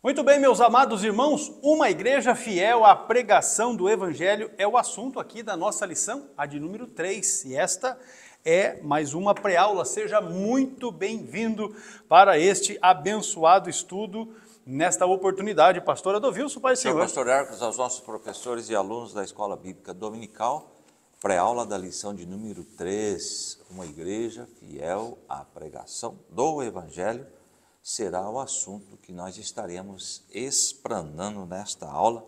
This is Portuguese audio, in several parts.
Muito bem, meus amados irmãos, uma igreja fiel à pregação do Evangelho é o assunto aqui da nossa lição, a de número 3. E esta é mais uma pré-aula. Seja muito bem-vindo para este abençoado estudo nesta oportunidade. Pastor Adovilson, Pai do Senhor. Pastor Arcos, aos nossos professores e alunos da Escola Bíblica Dominical, pré-aula da lição de número 3, uma igreja fiel à pregação do Evangelho, será o assunto que nós estaremos explanando nesta aula,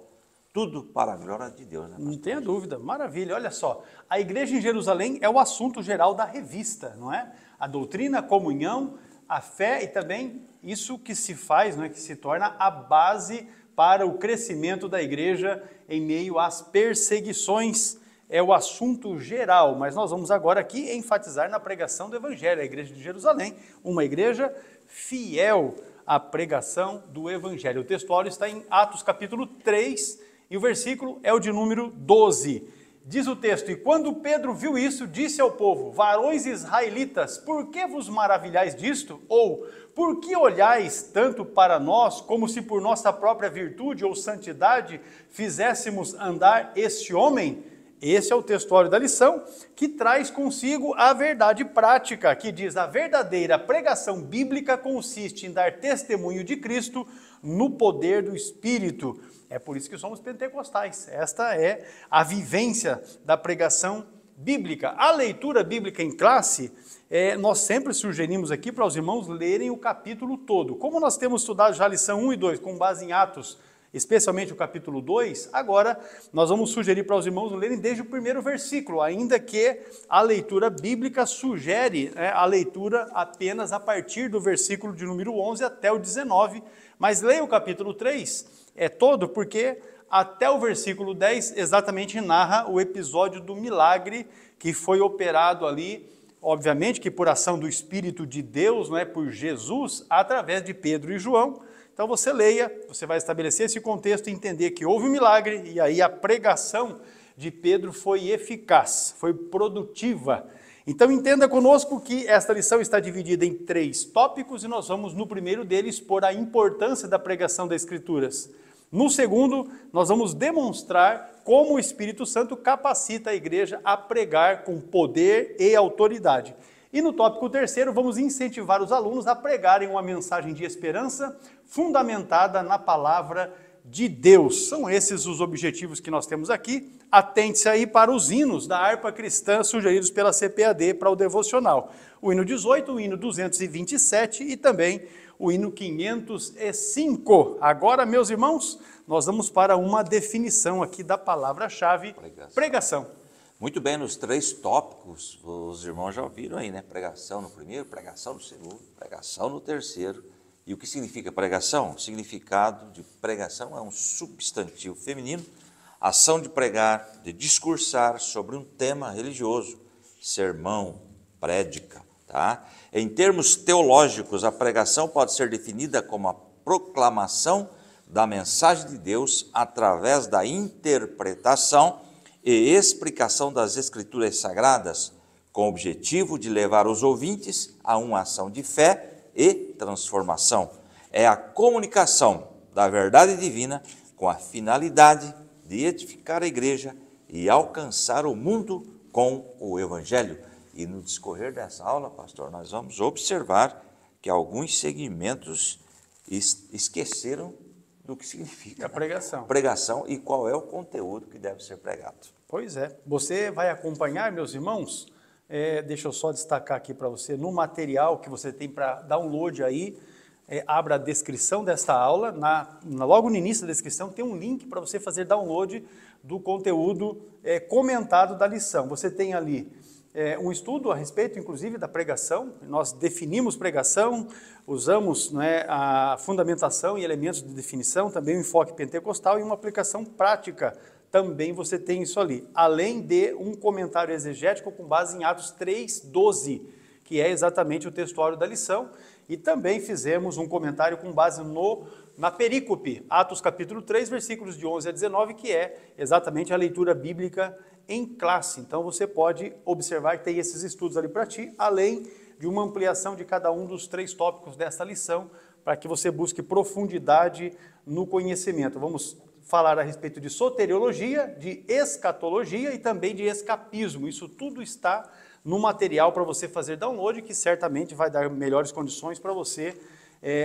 tudo para a glória de Deus, né, Não tenha dúvida, maravilha. Olha só, a igreja em Jerusalém é o assunto geral da revista, não é? A doutrina, a comunhão, a fé e também isso que se faz, não é? Que se torna a base para o crescimento da igreja em meio às perseguições. É o assunto geral, mas nós vamos agora aqui enfatizar na pregação do Evangelho, a igreja de Jerusalém, uma igreja fiel à pregação do Evangelho. O textuário está em Atos capítulo 3 e o versículo é o de número 12. Diz o texto: "E quando Pedro viu isso, disse ao povo: varões israelitas, por que vos maravilhais disto? Ou por que olhais tanto para nós, como se por nossa própria virtude ou santidade fizéssemos andar este homem?" Esse é o textuário da lição, que traz consigo a verdade prática, que diz: a verdadeira pregação bíblica consiste em dar testemunho de Cristo no poder do Espírito. É por isso que somos pentecostais. Esta é a vivência da pregação bíblica. A leitura bíblica em classe, nós sempre sugerimos aqui para os irmãos lerem o capítulo todo. Como nós temos estudado já a lição 1 e 2, com base em Atos, especialmente o capítulo 2, agora nós vamos sugerir para os irmãos lerem desde o primeiro versículo, ainda que a leitura bíblica sugere a leitura apenas a partir do versículo de número 11 até o 19, mas leia o capítulo 3 todo, porque até o versículo 10 exatamente narra o episódio do milagre que foi operado ali, obviamente que por ação do Espírito de Deus, não é, por Jesus, através de Pedro e João. Então você leia, você vai estabelecer esse contexto e entender que houve um milagre, e aí a pregação de Pedro foi eficaz, foi produtiva. Então entenda conosco que esta lição está dividida em 3 tópicos, e nós vamos no primeiro deles expor a importância da pregação das Escrituras. No segundo, nós vamos demonstrar como o Espírito Santo capacita a igreja a pregar com poder e autoridade. E no tópico terceiro, vamos incentivar os alunos a pregarem uma mensagem de esperança fundamentada na palavra de Deus. São esses os objetivos que nós temos aqui. Atente-se aí para os hinos da harpa cristã sugeridos pela CPAD para o devocional. O hino 18, o hino 227 e também o hino 505. Agora, meus irmãos, nós vamos para uma definição aqui da palavra-chave, pregação. Muito bem, nos 3 tópicos, os irmãos já ouviram aí, né? Pregação no primeiro, pregação no segundo, pregação no terceiro. E o que significa pregação? O significado de pregação é um substantivo feminino, ação de pregar, de discursar sobre um tema religioso, sermão, prédica, tá? Em termos teológicos, a pregação pode ser definida como a proclamação da mensagem de Deus através da interpretação e explicação das Escrituras Sagradas, com o objetivo de levar os ouvintes a uma ação de fé e transformação. É a comunicação da verdade divina com a finalidade de edificar a igreja e alcançar o mundo com o Evangelho. E no discorrer dessa aula, pastor, nós vamos observar que alguns segmentos esqueceram do que significa a pregação. Pregação e qual é o conteúdo que deve ser pregado. Pois é. Você vai acompanhar, meus irmãos, deixa eu só destacar aqui para você, no material que você tem para download aí, abra a descrição desta aula, logo no início da descrição tem um link para você fazer download do conteúdo comentado da lição. Você tem ali um estudo a respeito, inclusive, da pregação. Nós definimos pregação, usamos a fundamentação e elementos de definição, também o enfoque pentecostal e uma aplicação prática. Também você tem isso ali, além de um comentário exegético com base em Atos 3:12, que é exatamente o textuário da lição, e também fizemos um comentário com base na perícope, Atos capítulo 3, versículos de 11 a 19, que é exatamente a leitura bíblica em classe. Então você pode observar que tem esses estudos ali para ti, além de uma ampliação de cada um dos 3 tópicos desta lição, para que você busque profundidade no conhecimento. Vamos falar a respeito de soteriologia, de escatologia e também de escapismo. Isso tudo está no material para você fazer download, que certamente vai dar melhores condições para você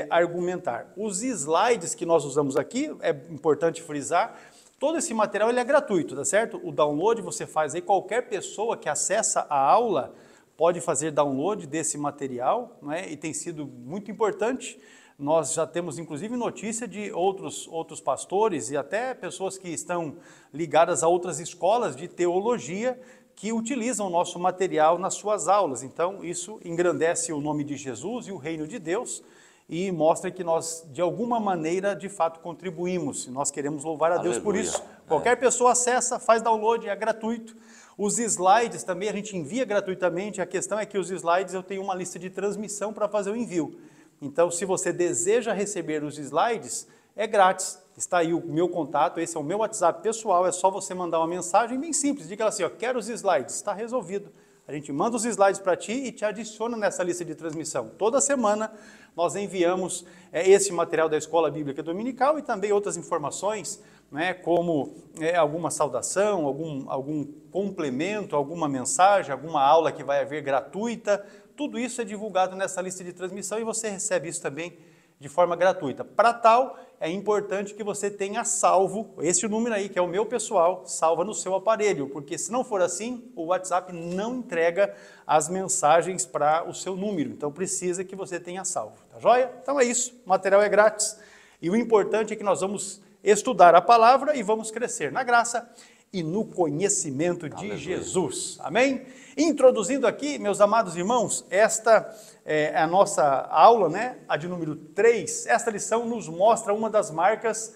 argumentar. Os slides que nós usamos aqui, é importante frisar, todo esse material ele é gratuito, tá certo? O download você faz aí, qualquer pessoa que acessa a aula pode fazer download desse material, né? E tem sido muito importante. Nós já temos, inclusive, notícia de outros pastores e até pessoas que estão ligadas a outras escolas de teologia que utilizam o nosso material nas suas aulas. Então, isso engrandece o nome de Jesus e o reino de Deus e mostra que nós, de alguma maneira, de fato, contribuímos. Nós queremos louvar a Deus por isso. Qualquer pessoa acessa, faz download, é gratuito. Os slides também a gente envia gratuitamente. A questão é que os slides eu tenho uma lista de transmissão para fazer o envio. Então, se você deseja receber os slides, é grátis. Está aí o meu contato, esse é o meu WhatsApp pessoal, é só você mandar uma mensagem bem simples. Diga assim, ó, quero os slides, está resolvido. A gente manda os slides para ti e te adiciona nessa lista de transmissão. Toda semana nós enviamos esse material da Escola Bíblica Dominical e também outras informações, né, como alguma saudação, algum complemento, alguma mensagem, alguma aula que vai haver gratuita. Tudo isso é divulgado nessa lista de transmissão e você recebe isso também de forma gratuita. Para tal, é importante que você tenha salvo esse número aí, que é o meu pessoal, salva no seu aparelho, porque se não for assim, o WhatsApp não entrega as mensagens para o seu número. Então precisa que você tenha salvo, tá joia? Então é isso, o material é grátis e o importante é que nós vamos estudar a palavra e vamos crescer na graça e no conhecimento de Jesus. Amém? Introduzindo aqui, meus amados irmãos, esta é a nossa aula, né? A de número 3. Esta lição nos mostra uma das marcas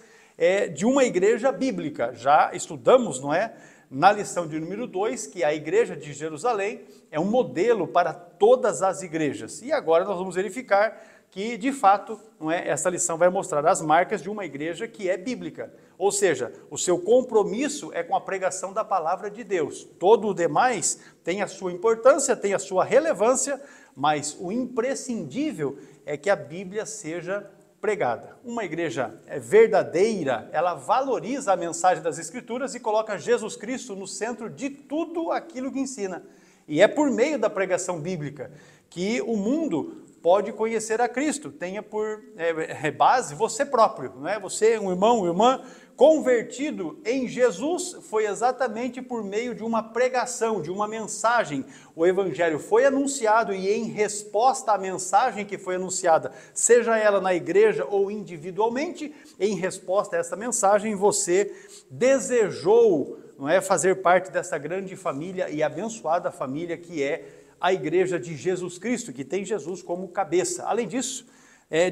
de uma igreja bíblica. Já estudamos, não é? Na lição de número 2, que a igreja de Jerusalém é um modelo para todas as igrejas. E agora nós vamos verificar que, de fato, não é, essa lição vai mostrar as marcas de uma igreja que é bíblica. Ou seja, o seu compromisso é com a pregação da palavra de Deus. Todo o demais tem a sua importância, tem a sua relevância, mas o imprescindível é que a Bíblia seja pregada. Uma igreja verdadeira, ela valoriza a mensagem das Escrituras e coloca Jesus Cristo no centro de tudo aquilo que ensina. E é por meio da pregação bíblica que o mundo pode conhecer a Cristo. Tenha por base você próprio, não é? Você, um irmão, uma irmã, convertido em Jesus, foi exatamente por meio de uma pregação, de uma mensagem. O Evangelho foi anunciado e em resposta à mensagem que foi anunciada, seja ela na igreja ou individualmente, em resposta a essa mensagem, você desejou, não é, fazer parte dessa grande família e abençoada família que é a igreja de Jesus Cristo, que tem Jesus como cabeça. Além disso,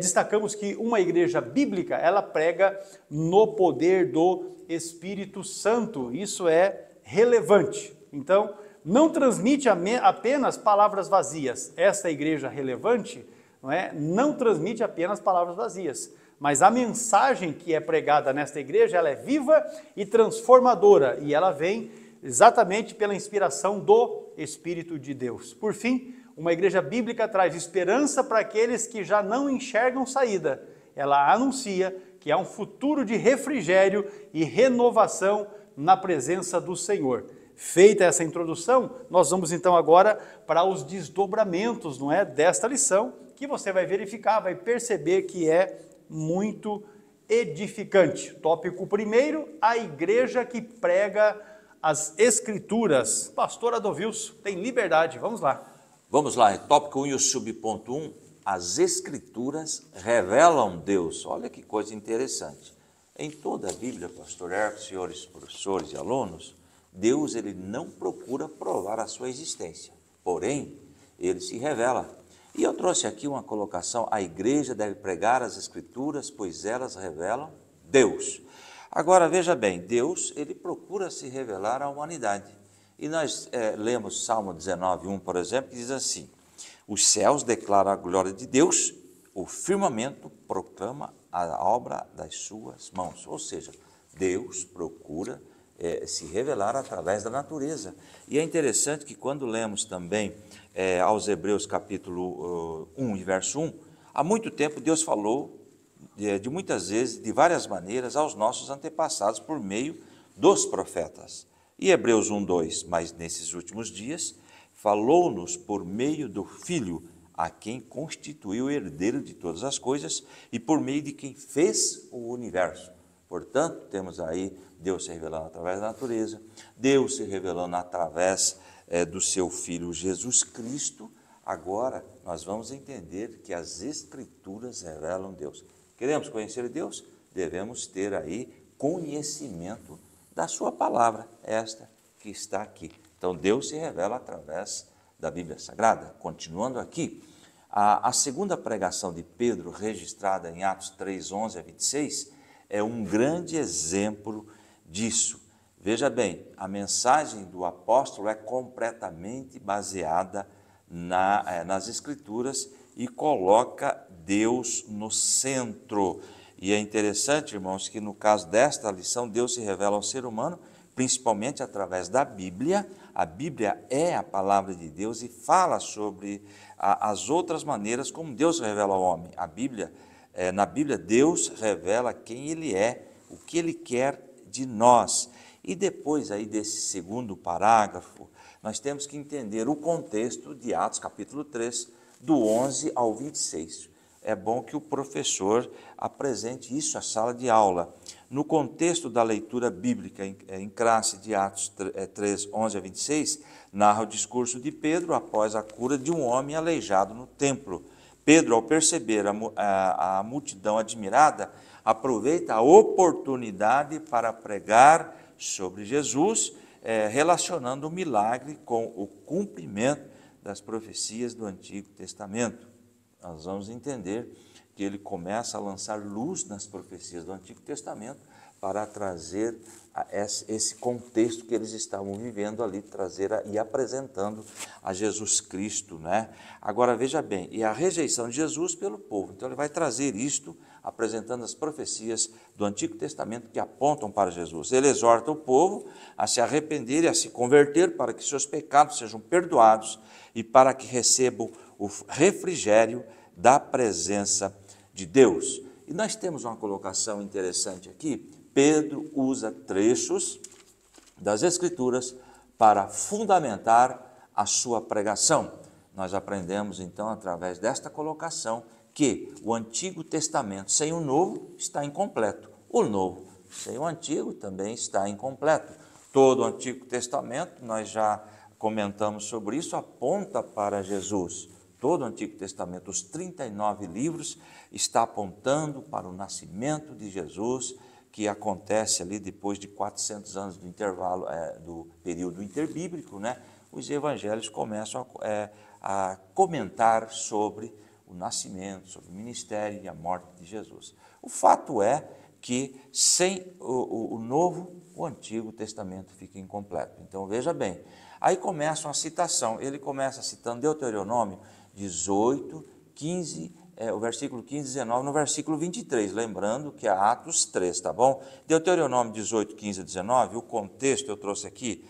destacamos que uma igreja bíblica, ela prega no poder do Espírito Santo. Isso é relevante. Então, não transmite apenas palavras vazias. Essa igreja relevante não transmite apenas palavras vazias, mas a mensagem que é pregada nesta igreja, ela é viva e transformadora, e ela vem exatamente pela inspiração do Espírito de Deus. Por fim, uma igreja bíblica traz esperança para aqueles que já não enxergam saída. Ela anuncia que há um futuro de refrigério e renovação na presença do Senhor. Feita essa introdução, nós vamos então agora para os desdobramentos, não é, desta lição, que você vai verificar, vai perceber que é muito edificante. Tópico primeiro, a igreja que prega as Escrituras. Pastor Adovilson, tem liberdade, vamos lá. Vamos lá, tópico 1 e o subponto 1, as Escrituras revelam Deus. Olha que coisa interessante. Em toda a Bíblia, pastor Hermes, senhores professores e alunos, Deus ele não procura provar a sua existência, porém, ele se revela. E eu trouxe aqui uma colocação, a igreja deve pregar as Escrituras, pois elas revelam Deus. Agora, veja bem, Deus, ele procura se revelar à humanidade. E nós lemos Salmo 19:1, por exemplo, que diz assim: os céus declaram a glória de Deus, o firmamento proclama a obra das suas mãos. Ou seja, Deus procura se revelar através da natureza. E é interessante que quando lemos também aos Hebreus capítulo 1 e verso 1, há muito tempo Deus falou de muitas vezes, de várias maneiras, aos nossos antepassados por meio dos profetas. E Hebreus 1, 2, mas nesses últimos dias, falou-nos por meio do Filho, a quem constituiu o herdeiro de todas as coisas e por meio de quem fez o universo. Portanto, temos aí Deus se revelando através da natureza, Deus se revelando através do seu Filho Jesus Cristo. Agora, nós vamos entender que as Escrituras revelam Deus. Queremos conhecer Deus? Devemos ter aí conhecimento da sua palavra, esta que está aqui. Então, Deus se revela através da Bíblia Sagrada. Continuando aqui, a segunda pregação de Pedro, registrada em Atos 3, 11 a 26, é um grande exemplo disso. Veja bem, a mensagem do apóstolo é completamente baseada nas Escrituras e coloca Deus no centro. E é interessante, irmãos, que no caso desta lição, Deus se revela ao ser humano, principalmente através da Bíblia. A Bíblia é a palavra de Deus e fala sobre as outras maneiras como Deus revela ao homem. Na Bíblia, Deus revela quem Ele é, o que Ele quer de nós. E depois aí desse segundo parágrafo, nós temos que entender o contexto de Atos capítulo 3, do 11 ao 26. É bom que o professor apresente isso à sala de aula. No contexto da leitura bíblica em classe de Atos 3, 11 a 26, narra o discurso de Pedro após a cura de um homem aleijado no templo. Pedro, ao perceber a multidão admirada, aproveita a oportunidade para pregar sobre Jesus, relacionando o milagre com o cumprimento das profecias do Antigo Testamento. Nós vamos entender que ele começa a lançar luz nas profecias do Antigo Testamento para trazer esse contexto que eles estavam vivendo ali, e apresentando a Jesus Cristo, né? Agora veja bem, e a rejeição de Jesus pelo povo. Então ele vai trazer isto, apresentando as profecias do Antigo Testamento que apontam para Jesus. Ele exorta o povo a se arrepender e a se converter para que seus pecados sejam perdoados e para que recebam o refrigério da presença de Deus. E nós temos uma colocação interessante aqui. Pedro usa trechos das Escrituras para fundamentar a sua pregação. Nós aprendemos então através desta colocação que o Antigo Testamento sem o Novo está incompleto. O Novo sem o Antigo também está incompleto. Todo o Antigo Testamento, nós já comentamos sobre isso, aponta para Jesus. Todo o Antigo Testamento, os 39 livros, está apontando para o nascimento de Jesus, que acontece ali depois de 400 anos do intervalo, do período interbíblico, né? Os evangelhos começam a comentar sobre o nascimento, sobre o ministério e a morte de Jesus. O fato é que sem o Novo, o Antigo Testamento fica incompleto. Então veja bem, aí começa uma citação, ele começa citando Deuteronômio 18, 15, o versículo 15 e 19, no versículo 23, lembrando que é Atos 3, tá bom? Deuteronômio 18, 15 e 19, o contexto eu trouxe aqui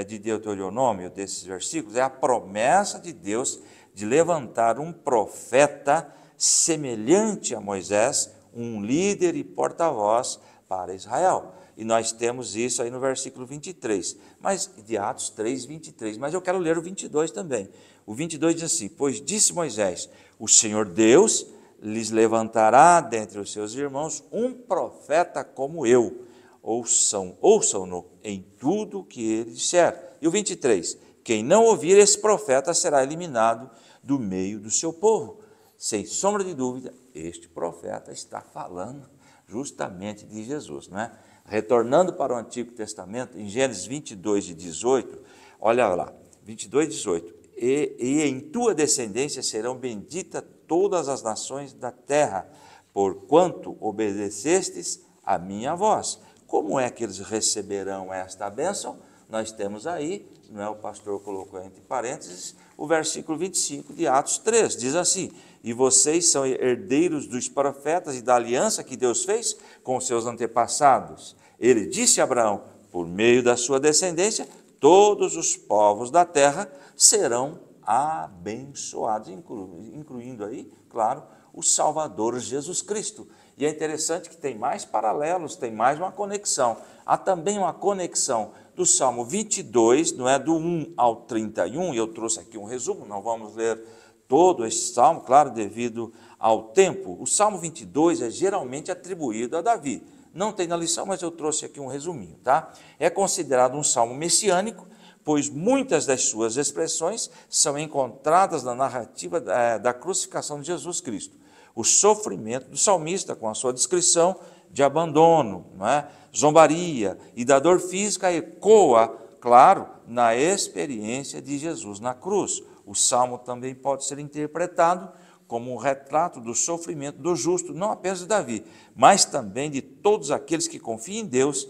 de Deuteronômio, desses versículos, é a promessa de Deus de levantar um profeta semelhante a Moisés, um líder e porta-voz para Israel. E nós temos isso aí no versículo 23, mas de Atos 3, 23, mas eu quero ler o 22 também. O 22 diz assim: pois disse Moisés, o Senhor Deus lhes levantará dentre os seus irmãos um profeta como eu, ouçam-no em tudo o que ele disser. E o 23, quem não ouvir esse profeta será eliminado do meio do seu povo. Sem sombra de dúvida, este profeta está falando justamente de Jesus, não é? Retornando para o Antigo Testamento, em Gênesis 22, 18, olha lá, 22, 18, e em tua descendência serão benditas todas as nações da terra, porquanto obedecestes a minha voz. Como é que eles receberão esta bênção? Nós temos aí, não é, o pastor colocou entre parênteses, o versículo 25 de Atos 3, diz assim: e vocês são herdeiros dos profetas e da aliança que Deus fez com os seus antepassados. Ele disse a Abraão, por meio da sua descendência, todos os povos da terra serão abençoados, incluindo aí, claro, o Salvador Jesus Cristo. E é interessante que tem mais paralelos, tem mais uma conexão. Há também uma conexão do Salmo 22, não é, do 1 ao 31, e eu trouxe aqui um resumo, não vamos ler todo esse salmo, claro, devido ao tempo. O Salmo 22 é geralmente atribuído a Davi. Não tem na lição, mas eu trouxe aqui um resuminho, tá? É considerado um salmo messiânico, pois muitas das suas expressões são encontradas na narrativa da crucificação de Jesus Cristo. O sofrimento do salmista, com a sua descrição de abandono, não é? Zombaria e da dor física, ecoa, claro, na experiência de Jesus na cruz. O salmo também pode ser interpretado como um retrato do sofrimento do justo, não apenas de Davi, mas também de todos aqueles que confiam em Deus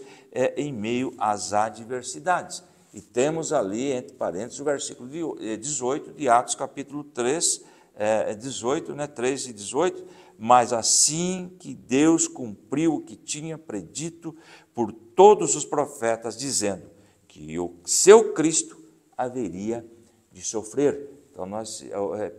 em meio às adversidades. E temos ali, entre parênteses, o versículo 18 de Atos, capítulo 3, 18, né, 3 e 18, mas assim que Deus cumpriu o que tinha predito por todos os profetas, dizendo que o seu Cristo haveria de sofrer. Então,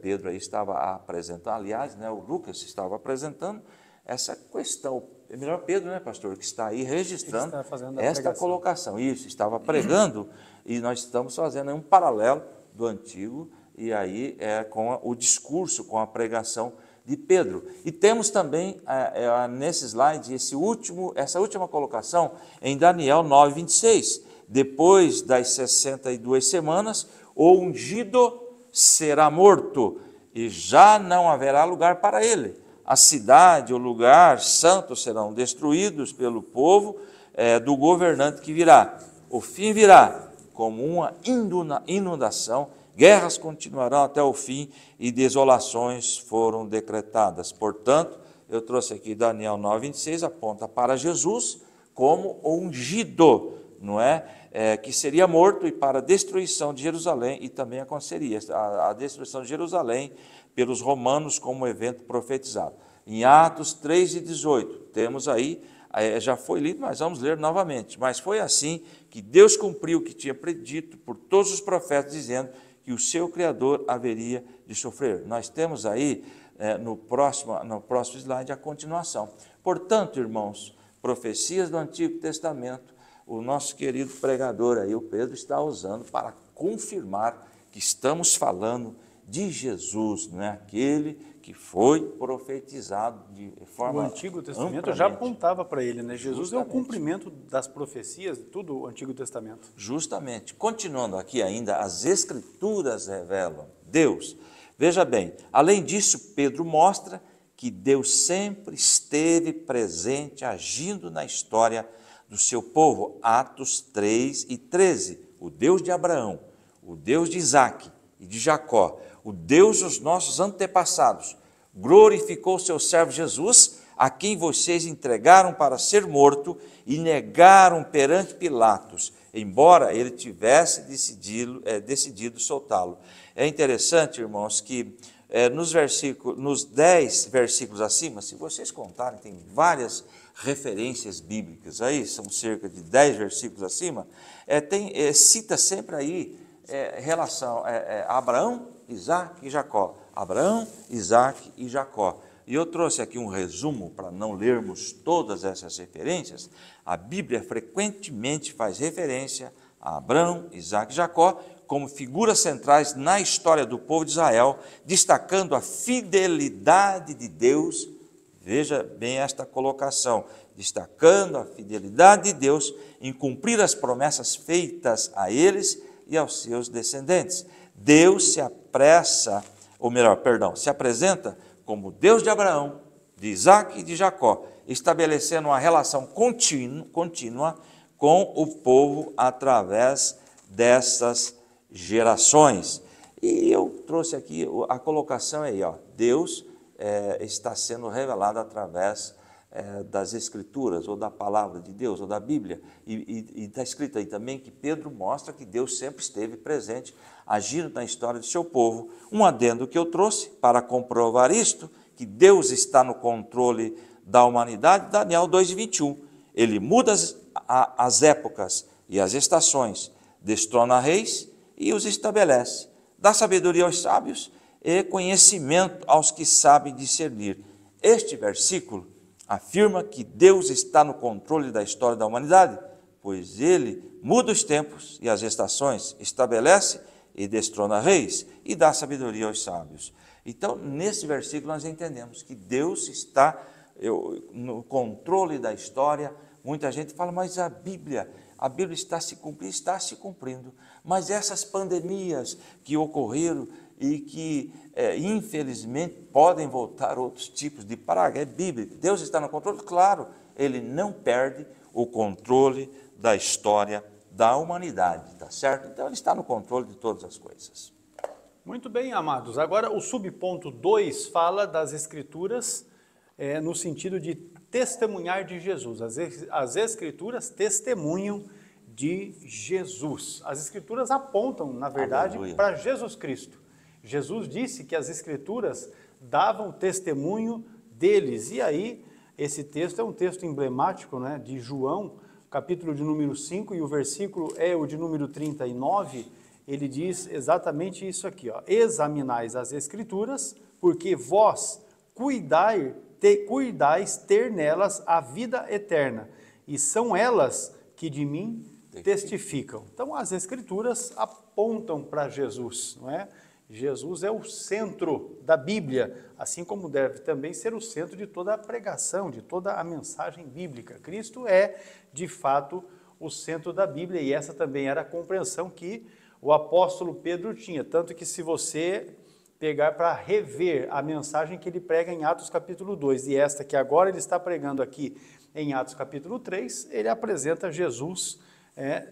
Pedro aí estava apresentando, aliás, né, o Lucas estava apresentando essa questão. É melhor Pedro, né, pastor, que está aí registrando esta colocação. Isso, estava pregando, e nós estamos fazendo um paralelo do Antigo, e aí com o discurso, com a pregação de Pedro. E temos também, nesse slide, essa última colocação em Daniel 9, 26. Depois das 62 semanas, o ungido será morto, e já não haverá lugar para ele. A cidade, o lugar santo serão destruídos pelo povo do governante que virá. O fim virá como uma inundação, guerras continuarão até o fim e desolações foram decretadas. Portanto, eu trouxe aqui Daniel 9, 26, aponta para Jesus como o ungido, não é? Que seria morto e para a destruição de Jerusalém, e também aconteceria a destruição de Jerusalém pelos romanos como evento profetizado. Em Atos 3 e 18, temos aí, já foi lido, mas vamos ler novamente. Mas foi assim que Deus cumpriu o que tinha predito por todos os profetas, dizendo que o seu Criador haveria de sofrer. Nós temos aí, no próximo slide, a continuação. Portanto, irmãos, profecias do Antigo Testamento, o nosso querido pregador aí, o Pedro, está usando para confirmar que estamos falando de Jesus, não é? Aquele que foi profetizado de forma O Antigo Testamento já apontava para ele, né? Jesus Justamente. é o cumprimento das profecias, tudo o Antigo Testamento. Justamente. Continuando aqui ainda, as Escrituras revelam Deus. Veja bem, além disso, Pedro mostra que Deus sempre esteve presente, agindo na história do seu povo. Atos 3 e 13. O Deus de Abraão, o Deus de Isaque e de Jacó, o Deus dos nossos antepassados, glorificou o seu servo Jesus, a quem vocês entregaram para ser morto e negaram perante Pilatos, embora ele tivesse decidido soltá-lo. É interessante, irmãos, que nos 10 versículos acima, se vocês contarem, tem várias referências bíblicas aí, são cerca de 10 versículos acima, cita sempre aí relação a Abraão, Isaque e Jacó. Abraão, Isaque e Jacó. E eu trouxe aqui um resumo para não lermos todas essas referências. A Bíblia frequentemente faz referência a Abraão, Isaque e Jacó como figuras centrais na história do povo de Israel, destacando a fidelidade de Deus. Veja bem esta colocação, destacando a fidelidade de Deus em cumprir as promessas feitas a eles e aos seus descendentes. Deus se apresenta como Deus de Abraão, de Isaque e de Jacó, estabelecendo uma relação contínua com o povo através dessas gerações. E eu trouxe aqui a colocação aí, ó, Deus está sendo revelado através das Escrituras, ou da palavra de Deus, ou da Bíblia, e está escrito aí também que Pedro mostra que Deus sempre esteve presente, agindo na história do seu povo. Um adendo que eu trouxe para comprovar isto, que Deus está no controle da humanidade, Daniel 2:21. Ele muda as épocas, e as estações, destrona reis e os estabelece, dá sabedoria aos sábios e conhecimento aos que sabem discernir. Este versículo afirma que Deus está no controle da história da humanidade, pois Ele muda os tempos e as estações, estabelece e destrona reis e dá sabedoria aos sábios. Então, nesse versículo nós entendemos que Deus está no controle da história. Muita gente fala, mas a Bíblia está se cumprindo. Mas essas pandemias que ocorreram e que, infelizmente, podem voltar outros tipos de praga, é bíblico. Deus está no controle? Claro, Ele não perde o controle da história da humanidade, tá certo? Então, Ele está no controle de todas as coisas. Muito bem, amados. Agora, o subponto 2 fala das Escrituras no sentido de testemunhar de Jesus. As Escrituras testemunham de Jesus. As Escrituras apontam, na verdade, para Jesus Cristo. Jesus disse que as Escrituras davam testemunho deles. E aí, esse texto é um texto emblemático, né, de João, capítulo de número 5, e o versículo é o de número 39, ele diz exatamente isso aqui, ó: examinais as Escrituras, porque vós cuidais ter nelas a vida eterna, e são elas que de mim testificam. Então, as Escrituras apontam para Jesus, não é? Jesus é o centro da Bíblia, assim como deve também ser o centro de toda a pregação, de toda a mensagem bíblica. Cristo é, de fato, o centro da Bíblia, e essa também era a compreensão que o apóstolo Pedro tinha, tanto que se você pegar para rever a mensagem que ele prega em Atos capítulo 2, e esta que agora ele está pregando aqui em Atos capítulo 3, ele apresenta Jesus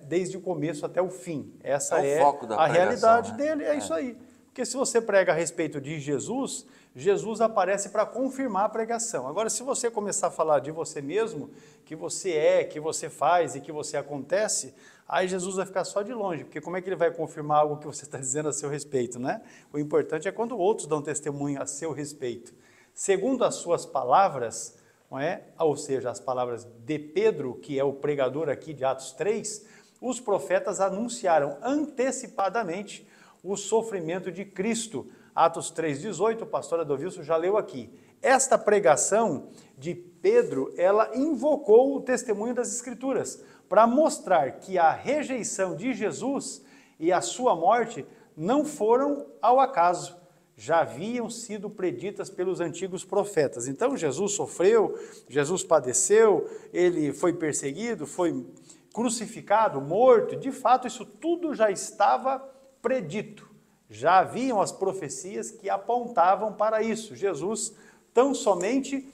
desde o começo até o fim. Essa é a realidade dele, é isso aí. Porque se você prega a respeito de Jesus, Jesus aparece para confirmar a pregação. Agora, se você começar a falar de você mesmo, que você faz e que você acontece, aí Jesus vai ficar só de longe, porque como é que ele vai confirmar algo que você está dizendo a seu respeito, né? O importante é quando outros dão testemunho a seu respeito. Segundo as suas palavras, não é? Ou seja, as palavras de Pedro, que é o pregador aqui de Atos 3, os profetas anunciaram antecipadamente o sofrimento de Cristo. Atos 3,18, o pastor Adolfo já leu aqui. Esta pregação de Pedro, ela invocou o testemunho das Escrituras, para mostrar que a rejeição de Jesus e a sua morte não foram ao acaso, já haviam sido preditas pelos antigos profetas. Então, Jesus sofreu, Jesus padeceu, ele foi perseguido, foi crucificado, morto. De fato, isso tudo já estava predito. Já haviam as profecias que apontavam para isso. Jesus tão somente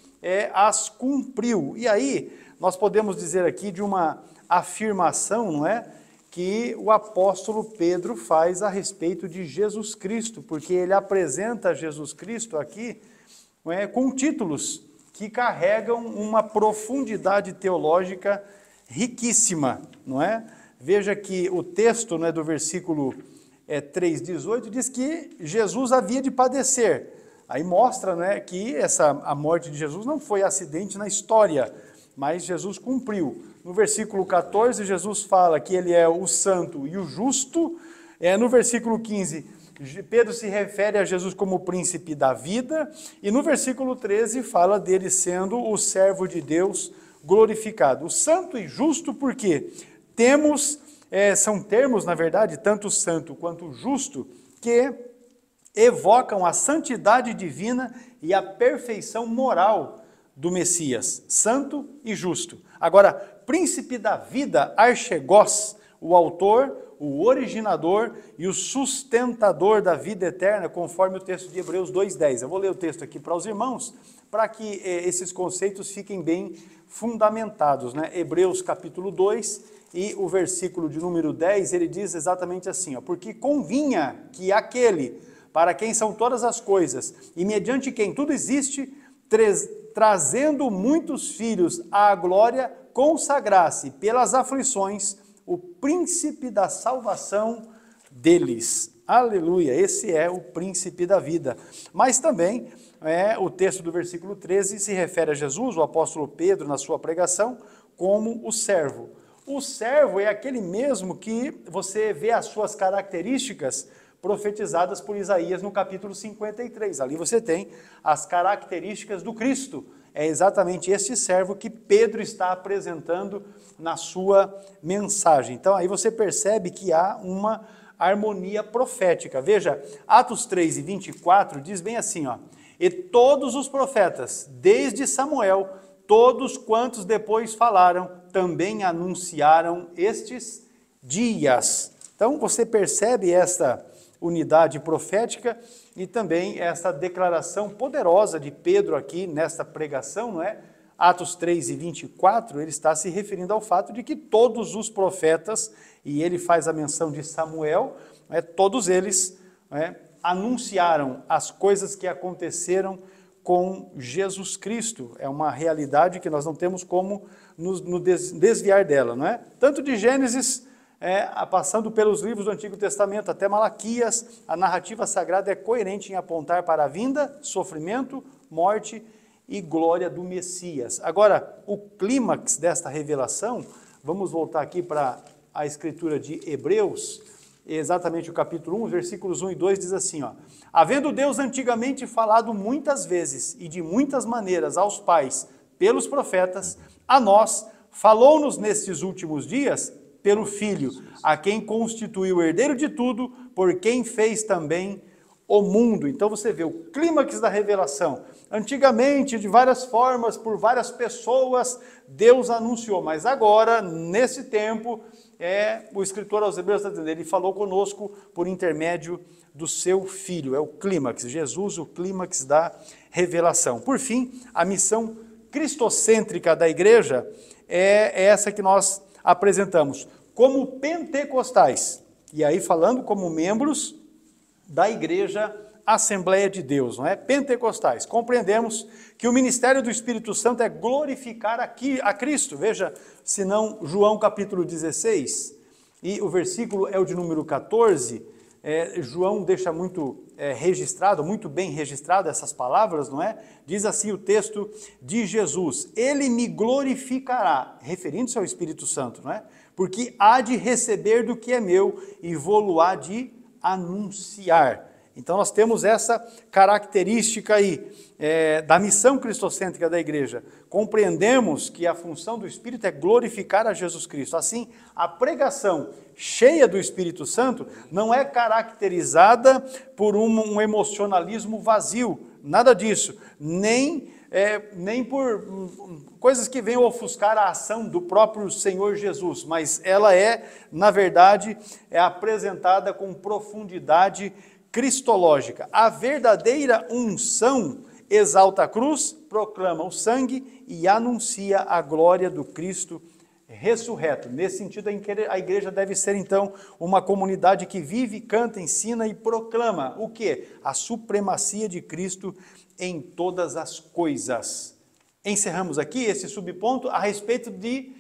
as cumpriu. E aí, nós podemos dizer aqui de uma afirmação, não é? Que o apóstolo Pedro faz a respeito de Jesus Cristo, porque ele apresenta Jesus Cristo aqui com títulos que carregam uma profundidade teológica riquíssima, não é? Veja que o texto, do versículo 3,18 diz que Jesus havia de padecer. Aí mostra, que a morte de Jesus não foi acidente na história, mas Jesus cumpriu. No versículo 14, Jesus fala que ele é o santo e o justo. No versículo 15, Pedro se refere a Jesus como o príncipe da vida. E no versículo 13, fala dele sendo o servo de Deus glorificado. O santo e justo, por quê? São termos, na verdade, tanto santo quanto justo, que evocam a santidade divina e a perfeição moral do Messias, santo e justo. Agora, príncipe da vida, Archegós, o autor, o originador e o sustentador da vida eterna, conforme o texto de Hebreus 2,10. Eu vou ler o texto aqui para os irmãos, para que esses conceitos fiquem bem fundamentados, Hebreus capítulo 2 e o versículo de número 10, ele diz exatamente assim, porque convinha que aquele para quem são todas as coisas e mediante quem tudo existe, trazendo muitos filhos à glória, consagrasse pelas aflições o príncipe da salvação deles. Aleluia, esse é o príncipe da vida. Mas também, o texto do versículo 13 se refere a Jesus, o apóstolo Pedro, na sua pregação, como o servo. O servo é aquele mesmo que você vê as suas características profetizadas por Isaías no capítulo 53. Ali você tem as características do Cristo. É exatamente este servo que Pedro está apresentando na sua mensagem. Então aí você percebe que há uma harmonia profética. Veja, Atos 3 e 24 diz bem assim, ó: e todos os profetas, desde Samuel, todos quantos depois falaram, também anunciaram estes dias. Então você percebe esta unidade profética e também essa declaração poderosa de Pedro aqui nesta pregação, não é? Atos 3 e 24, ele está se referindo ao fato de que todos os profetas, e ele faz a menção de Samuel, todos eles anunciaram as coisas que aconteceram com Jesus Cristo. É uma realidade que nós não temos como nos desviar dela, não é? Tanto de Gênesis, passando pelos livros do Antigo Testamento até Malaquias, a narrativa sagrada é coerente em apontar para a vinda, sofrimento, morte e glória do Messias. Agora, o clímax desta revelação, vamos voltar aqui para a escritura de Hebreus, exatamente o capítulo 1, versículos 1 e 2, diz assim, ó: havendo Deus antigamente falado muitas vezes e de muitas maneiras aos pais pelos profetas, a nós falou-nos nestes últimos dias pelo Filho, a quem constituiu o herdeiro de tudo, por quem fez também o mundo. Então você vê o clímax da revelação. Antigamente, de várias formas, por várias pessoas, Deus anunciou, mas agora, nesse tempo, o escritor aos Hebreus está dizendo, ele falou conosco por intermédio do seu Filho. É o clímax, Jesus, o clímax da revelação. Por fim, a missão cristocêntrica da igreja é essa que nós apresentamos. Como pentecostais, e aí falando como membros da igreja Assembleia de Deus, não é? Pentecostais. Compreendemos que o ministério do Espírito Santo é glorificar a Cristo. Veja, se não, João capítulo 16, e o versículo é o de número 14, João deixa muito registrado, muito bem registrado essas palavras, não é? Diz assim o texto de Jesus: ele me glorificará, referindo-se ao Espírito Santo, não é? Porque há de receber do que é meu e vou-lo-á de anunciar. Então nós temos essa característica aí da missão cristocêntrica da igreja. Compreendemos que a função do Espírito é glorificar a Jesus Cristo. Assim, a pregação cheia do Espírito Santo não é caracterizada por um emocionalismo vazio, nada disso, nem por coisas que venham ofuscar a ação do próprio Senhor Jesus, mas ela na verdade, apresentada com profundidade cristológica. A verdadeira unção exalta a cruz, proclama o sangue e anuncia a glória do Cristo ressurreto. Nesse sentido, a igreja deve ser, então, uma comunidade que vive, canta, ensina e proclama o quê? A supremacia de Cristo em todas as coisas. Encerramos aqui esse subponto a respeito de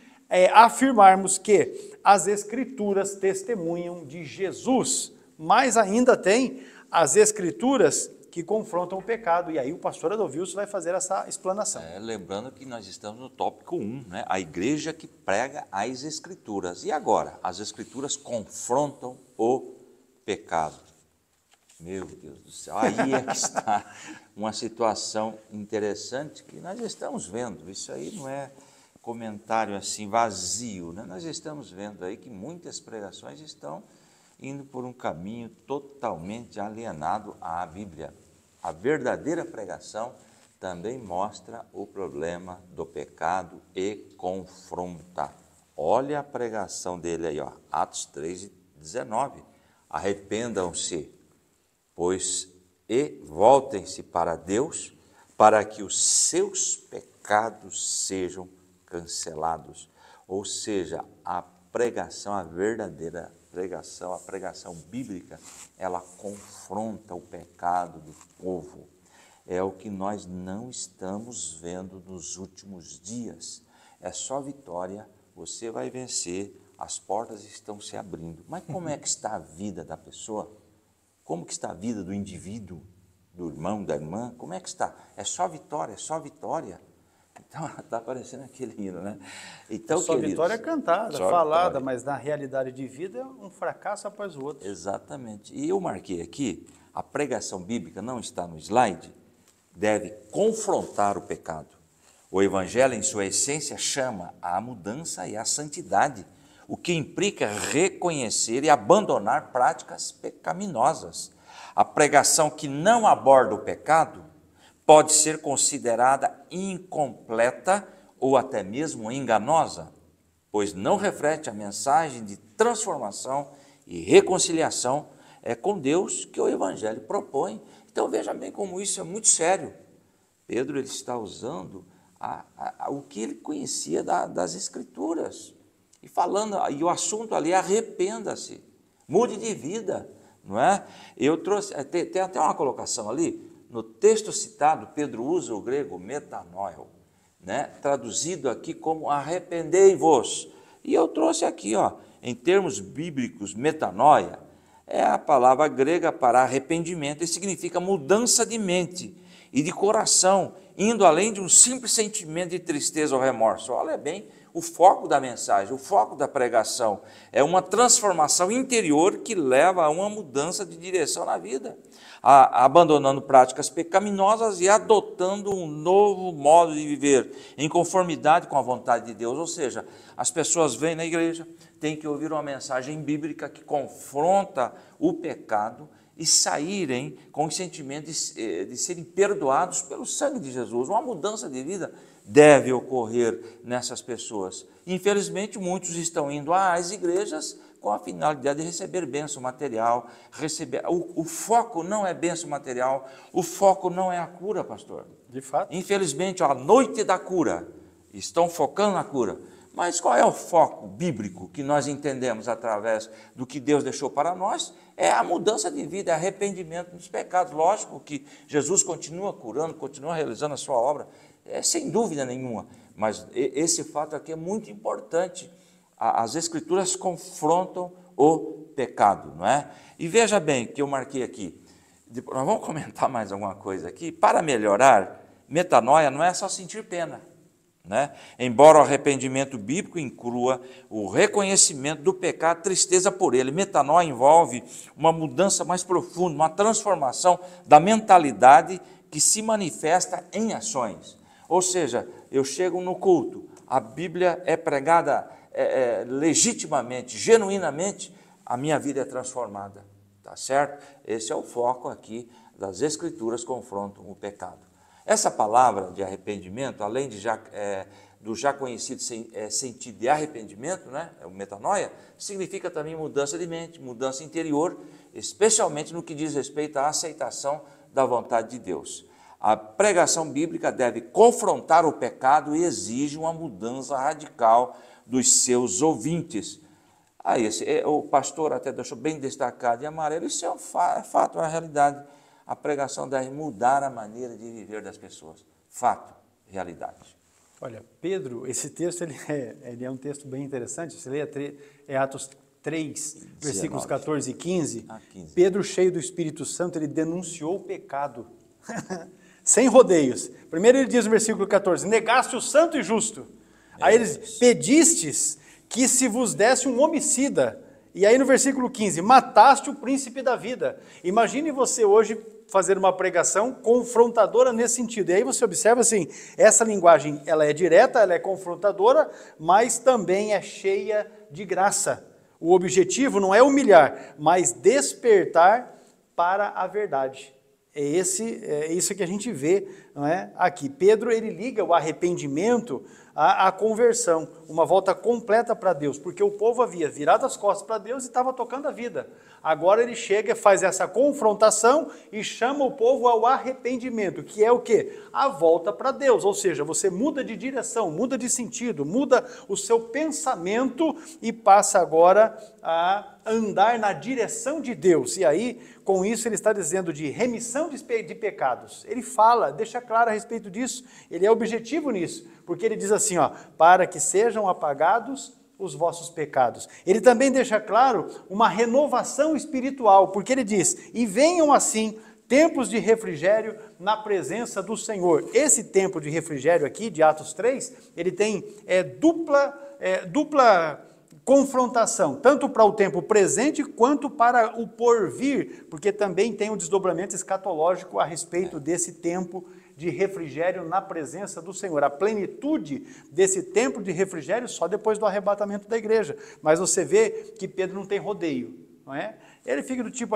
afirmarmos que as Escrituras testemunham de Jesus, mas ainda tem as Escrituras que confrontam o pecado, e aí o pastor Adalvilson vai fazer essa explanação. Lembrando que nós estamos no tópico 1, né? A igreja que prega as Escrituras. E agora? As Escrituras confrontam o pecado. Meu Deus do céu, aí é que está uma situação interessante que nós estamos vendo. Isso aí não é comentário assim vazio, né? Nós estamos vendo aí que muitas pregações estão indo por um caminho totalmente alienado à Bíblia. A verdadeira pregação também mostra o problema do pecado e confronta. Olha a pregação dele aí, ó, Atos 3:19. Arrependam-se, pois, e voltem-se para Deus, para que os seus pecados sejam cancelados. Ou seja, a pregação, a verdadeira pregação, a pregação bíblica, ela confronta o pecado do povo. É o que nós não estamos vendo nos últimos dias. É só vitória, você vai vencer, as portas estão se abrindo. Mas como é que está a vida da pessoa? Como que está a vida do indivíduo, do irmão, da irmã? Como é que está? É só vitória, é só vitória. Então, está parecendo aquele hino, né? Então, só queridos, vitória é cantada, só falada, vitória. mas na realidade de vida é um fracasso após o outro. Exatamente. E eu marquei aqui, a pregação bíblica não está no slide, deve confrontar o pecado. O Evangelho, em sua essência, chama à mudança e à santidade, o que implica reconhecer e abandonar práticas pecaminosas. A pregação que não aborda o pecado pode ser considerada incompleta ou até mesmo enganosa, pois não reflete a mensagem de transformação e reconciliação com Deus que o Evangelho propõe. Então veja bem como isso é muito sério. Pedro ele está usando o que ele conhecia das Escrituras, e falando, e o assunto ali é arrependa-se, mude de vida, não é? Eu trouxe, tem até uma colocação ali, no texto citado, Pedro usa o grego metanoio, né? Traduzido aqui como arrependei-vos, e eu trouxe aqui, em termos bíblicos, metanoia, é a palavra grega para arrependimento, e significa mudança de mente e de coração, indo além de um simples sentimento de tristeza ou remorso. Olha bem, o foco da mensagem, o foco da pregação é uma transformação interior que leva a uma mudança de direção na vida, abandonando práticas pecaminosas e adotando um novo modo de viver, em conformidade com a vontade de Deus. Ou seja, as pessoas vêm na igreja, têm que ouvir uma mensagem bíblica que confronta o pecado e saírem com o sentimento de serem perdoados pelo sangue de Jesus. Uma mudança de vida deve ocorrer nessas pessoas. Infelizmente, muitos estão indo às igrejas com a finalidade de receber bênção material. O foco não é bênção material, o foco não é a cura, pastor. De fato. Infelizmente, a noite da cura, estão focando na cura. Mas qual é o foco bíblico que nós entendemos através do que Deus deixou para nós? É a mudança de vida, é arrependimento dos pecados. Lógico que Jesus continua curando, continua realizando a sua obra, sem dúvida nenhuma, mas esse fato aqui é muito importante. As Escrituras confrontam o pecado, não é? E veja bem que eu marquei aqui, nós vamos comentar mais alguma coisa aqui. Para melhorar, metanoia não é só sentir pena, né? Embora o arrependimento bíblico inclua o reconhecimento do pecado, tristeza por ele, metanoia envolve uma mudança mais profunda, uma transformação da mentalidade que se manifesta em ações. Ou seja, eu chego no culto, a Bíblia é pregada legitimamente, genuinamente, a minha vida é transformada, tá certo? Esse é o foco aqui das Escrituras, confrontam o pecado. Essa palavra de arrependimento, além de do já conhecido sentido de arrependimento, né, o metanoia, significa também mudança de mente, mudança interior, especialmente no que diz respeito à aceitação da vontade de Deus. A pregação bíblica deve confrontar o pecado e exige uma mudança radical dos seus ouvintes. O pastor até deixou bem destacado em amarelo, isso é um fato, é uma realidade. A pregação deve mudar a maneira de viver das pessoas. Fato, realidade. Olha, Pedro, esse texto ele é um texto bem interessante. Você lê Atos 3, versículos 14 e 15. 15. Pedro, cheio do Espírito Santo, ele denunciou o pecado. Sem rodeios. Primeiro ele diz no versículo 14, negaste o santo e justo. Aí eles, pedistes que se vos desse um homicida. E aí no versículo 15, mataste o príncipe da vida. Imagine você hoje fazer uma pregação confrontadora nesse sentido. E aí você observa assim, essa linguagem ela é direta, ela é confrontadora, mas também é cheia de graça. O objetivo não é humilhar, mas despertar para a verdade. É isso que a gente vê, não é? Aqui. Pedro ele liga o arrependimento à conversão, uma volta completa para Deus, porque o povo havia virado as costas para Deus e estava tocando a vida. Agora ele chega, faz essa confrontação e chama o povo ao arrependimento, que é o quê? A volta para Deus, ou seja, você muda de direção, muda de sentido, muda o seu pensamento e passa agora a andar na direção de Deus. E aí, com isso, ele está dizendo de remissão de pecados. Ele fala, deixa claro a respeito disso, ele é objetivo nisso, porque ele diz assim, para que sejam apagados os vossos pecados. Ele também deixa claro uma renovação espiritual, porque ele diz, e venham assim tempos de refrigério na presença do Senhor. Esse tempo de refrigério aqui, de Atos 3, ele tem dupla confrontação, tanto para o tempo presente quanto para o porvir, porque também tem um desdobramento escatológico a respeito desse tempo de refrigério na presença do Senhor. A plenitude desse tempo de refrigério só depois do arrebatamento da igreja. Mas você vê que Pedro não tem rodeio, não é? Ele fica do tipo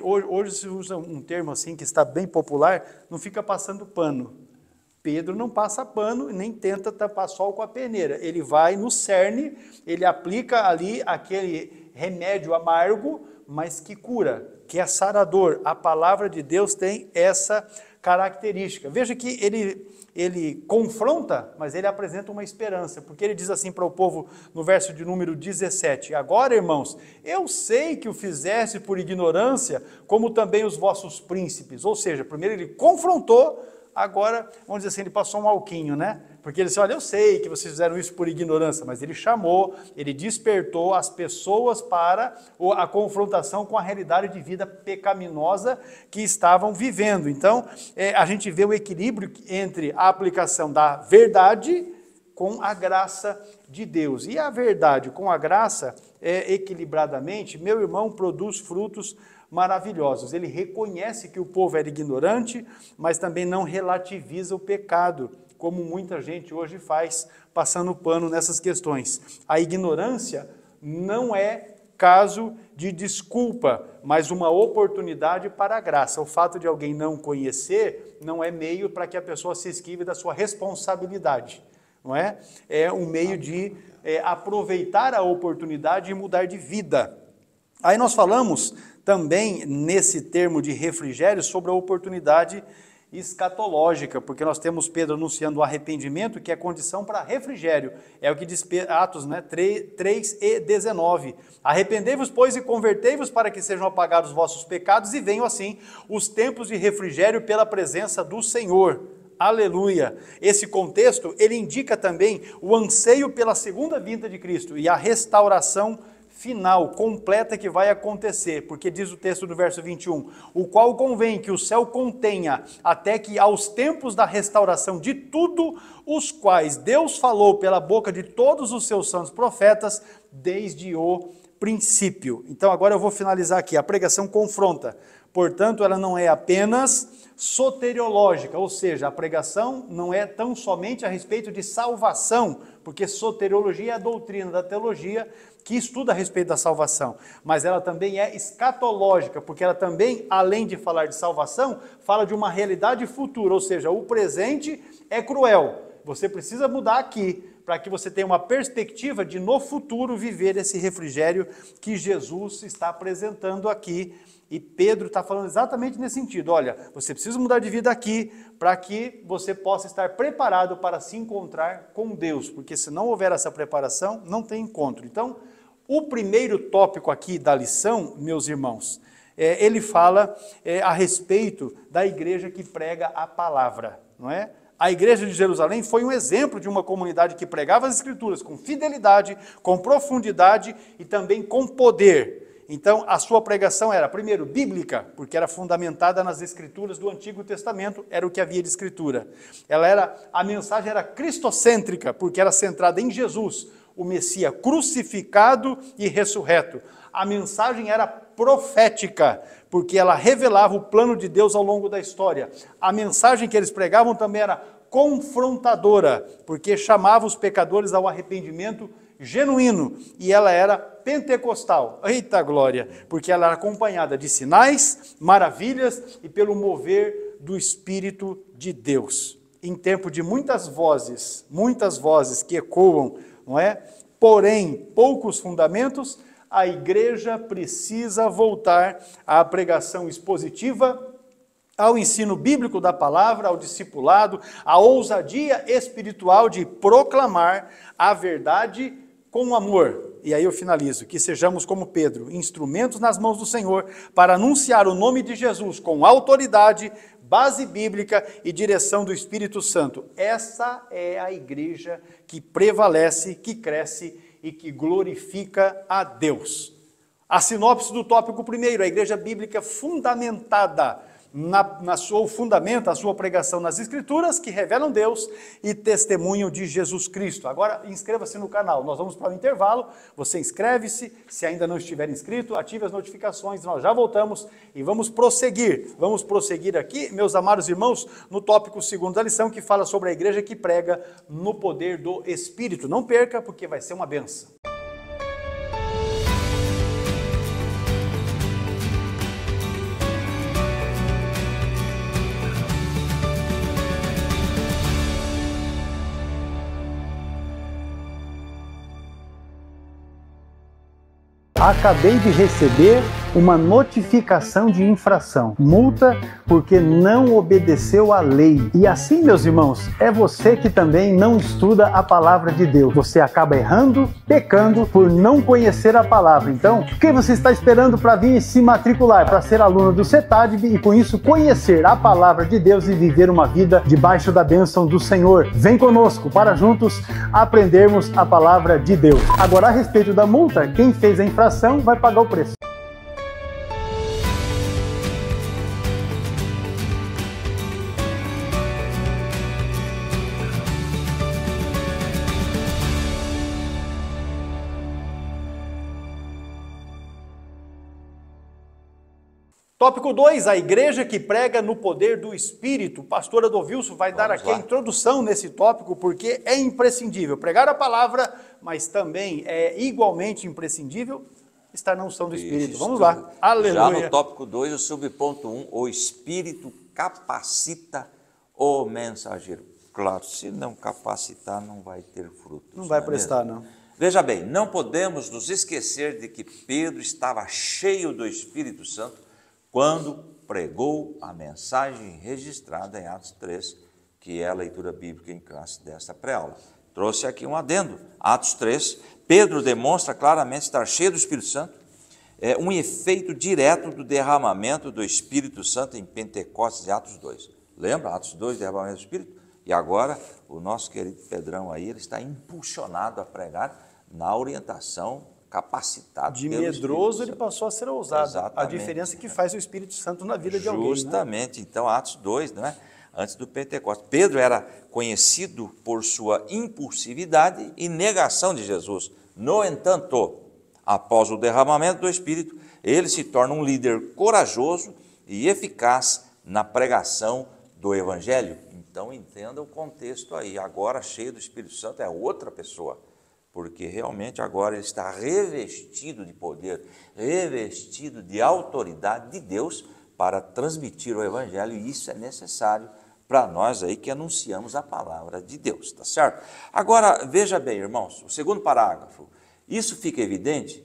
hoje se usa um termo assim que está bem popular, não fica passando pano. Pedro não passa pano e nem tenta tapar sol com a peneira. Ele vai no cerne, ele aplica ali aquele remédio amargo, mas que cura, que é sarador. A palavra de Deus tem essa característica. Veja que ele confronta, mas ele apresenta uma esperança, porque ele diz assim para o povo no verso de número 17, agora, irmãos, eu sei que o fizeste por ignorância, como também os vossos príncipes. Ou seja, primeiro ele confrontou, agora, vamos dizer assim, ele passou um alquinho, né? Porque ele disse, olha, eu sei que vocês fizeram isso por ignorância, mas ele chamou, ele despertou as pessoas para a confrontação com a realidade de vida pecaminosa que estavam vivendo. Então, a gente vê o equilíbrio entre a aplicação da verdade com a graça de Deus. E a verdade com a graça, equilibradamente, meu irmão, produz frutos maravilhosos. Ele reconhece que o povo era ignorante, mas também não relativiza o pecado, como muita gente hoje faz, passando pano nessas questões. A ignorância não é caso de desculpa, mas uma oportunidade para a graça. O fato de alguém não conhecer não é meio para que a pessoa se esquive da sua responsabilidade, não é? É um meio de aproveitar a oportunidade e mudar de vida. Aí nós falamos também, nesse termo de refrigério, sobre a oportunidade escatológica, porque nós temos Pedro anunciando o arrependimento, que é condição para refrigério. É o que diz Atos 3:19. Arrependei-vos, pois, e convertei-vos para que sejam apagados os vossos pecados e venham assim os tempos de refrigério pela presença do Senhor. Aleluia! Esse contexto, ele indica também o anseio pela segunda vinda de Cristo e a restauração final, completa que vai acontecer, porque diz o texto do verso 21, o qual convém que o céu contenha até que aos tempos da restauração de tudo, os quais Deus falou pela boca de todos os seus santos profetas, desde o princípio. Então agora eu vou finalizar aqui, a pregação confronta, portanto ela não é apenas soteriológica, ou seja, a pregação não é tão somente a respeito de salvação, porque soteriologia é a doutrina da teologia que estuda a respeito da salvação, mas ela também é escatológica, porque ela também, além de falar de salvação, fala de uma realidade futura, ou seja, o presente é cruel, você precisa mudar aqui, para que você tenha uma perspectiva de no futuro viver esse refrigério que Jesus está apresentando aqui. E Pedro está falando exatamente nesse sentido, olha, você precisa mudar de vida aqui para que você possa estar preparado para se encontrar com Deus, porque se não houver essa preparação, não tem encontro. Então, o primeiro tópico aqui da lição, meus irmãos, ele fala a respeito da igreja que prega a palavra, não é? A igreja de Jerusalém foi um exemplo de uma comunidade que pregava as Escrituras com fidelidade, com profundidade e também com poder. Então, a sua pregação era, primeiro, bíblica, porque era fundamentada nas Escrituras do Antigo Testamento, era o que havia de Escritura. A mensagem era cristocêntrica, porque era centrada em Jesus, o Messias crucificado e ressurreto. A mensagem era profética, porque ela revelava o plano de Deus ao longo da história. A mensagem que eles pregavam também era confrontadora, porque chamava os pecadores ao arrependimento genuíno, e ela era pentecostal. Eita glória! Porque ela era acompanhada de sinais, maravilhas e pelo mover do Espírito de Deus. Em tempo de muitas vozes que ecoam, não é? Porém, poucos fundamentos, a igreja precisa voltar à pregação expositiva, ao ensino bíblico da palavra, ao discipulado, à ousadia espiritual de proclamar a verdade com amor. E aí eu finalizo, que sejamos como Pedro, instrumentos nas mãos do Senhor, para anunciar o nome de Jesus com autoridade, base bíblica e direção do Espírito Santo. Essa é a igreja que prevalece, que cresce e que glorifica a Deus. A sinopse do tópico primeiro, a igreja bíblica fundamentada na sua fundamento, a sua pregação nas Escrituras, que revelam Deus e testemunham de Jesus Cristo. Agora, inscreva-se no canal. Nós vamos para o intervalo. Você inscreve-se. Se ainda não estiver inscrito, ative as notificações. Nós já voltamos e vamos prosseguir. Vamos prosseguir aqui, meus amados irmãos, no tópico 2º da lição, que fala sobre a igreja que prega no poder do Espírito. Não perca, porque vai ser uma benção. Acabei de receber uma notificação de infração, multa porque não obedeceu à lei. E assim, meus irmãos, é você que também não estuda a palavra de Deus. Você acaba errando, pecando por não conhecer a palavra. Então, o que você está esperando para vir se matricular, para ser aluno do CETADB e com isso conhecer a palavra de Deus e viver uma vida debaixo da bênção do Senhor? Vem conosco para juntos aprendermos a palavra de Deus. Agora, a respeito da multa, quem fez a infração vai pagar o preço. Tópico 2, a igreja que prega no poder do Espírito. O pastor Adovilson vai dar aqui a introdução nesse tópico, porque é imprescindível pregar a palavra, mas também é igualmente imprescindível estar na unção do Espírito. Vamos lá. Aleluia. Já no tópico 2, o subponto 1, o Espírito capacita o mensageiro. Claro, se não capacitar, não vai ter frutos. Não vai prestar, não. Veja bem, não podemos nos esquecer de que Pedro estava cheio do Espírito Santo quando pregou a mensagem registrada em Atos 3, que é a leitura bíblica em classe desta pré-aula. Trouxe aqui um adendo. Atos 3, Pedro demonstra claramente estar cheio do Espírito Santo, é um efeito direto do derramamento do Espírito Santo em Pentecostes, em Atos 2. Lembra? Atos 2, derramamento do Espírito? E agora, o nosso querido Pedrão aí, ele está impulsionado a pregar na orientação, capacitado. De medroso ele passou a ser ousado. Exatamente. A diferença é que faz o Espírito Santo na vida de alguém. Justamente, né? Então, Atos 2, não é? Antes do Pentecostes. Pedro era conhecido por sua impulsividade e negação de Jesus. No entanto, após o derramamento do Espírito, ele se torna um líder corajoso e eficaz na pregação do Evangelho. Então, entenda o contexto aí. Agora, cheio do Espírito Santo, é outra pessoa, porque realmente agora ele está revestido de poder, revestido de autoridade de Deus para transmitir o Evangelho, e isso é necessário para nós aí que anunciamos a palavra de Deus, tá certo? Agora, veja bem, irmãos, o segundo parágrafo, isso fica evidente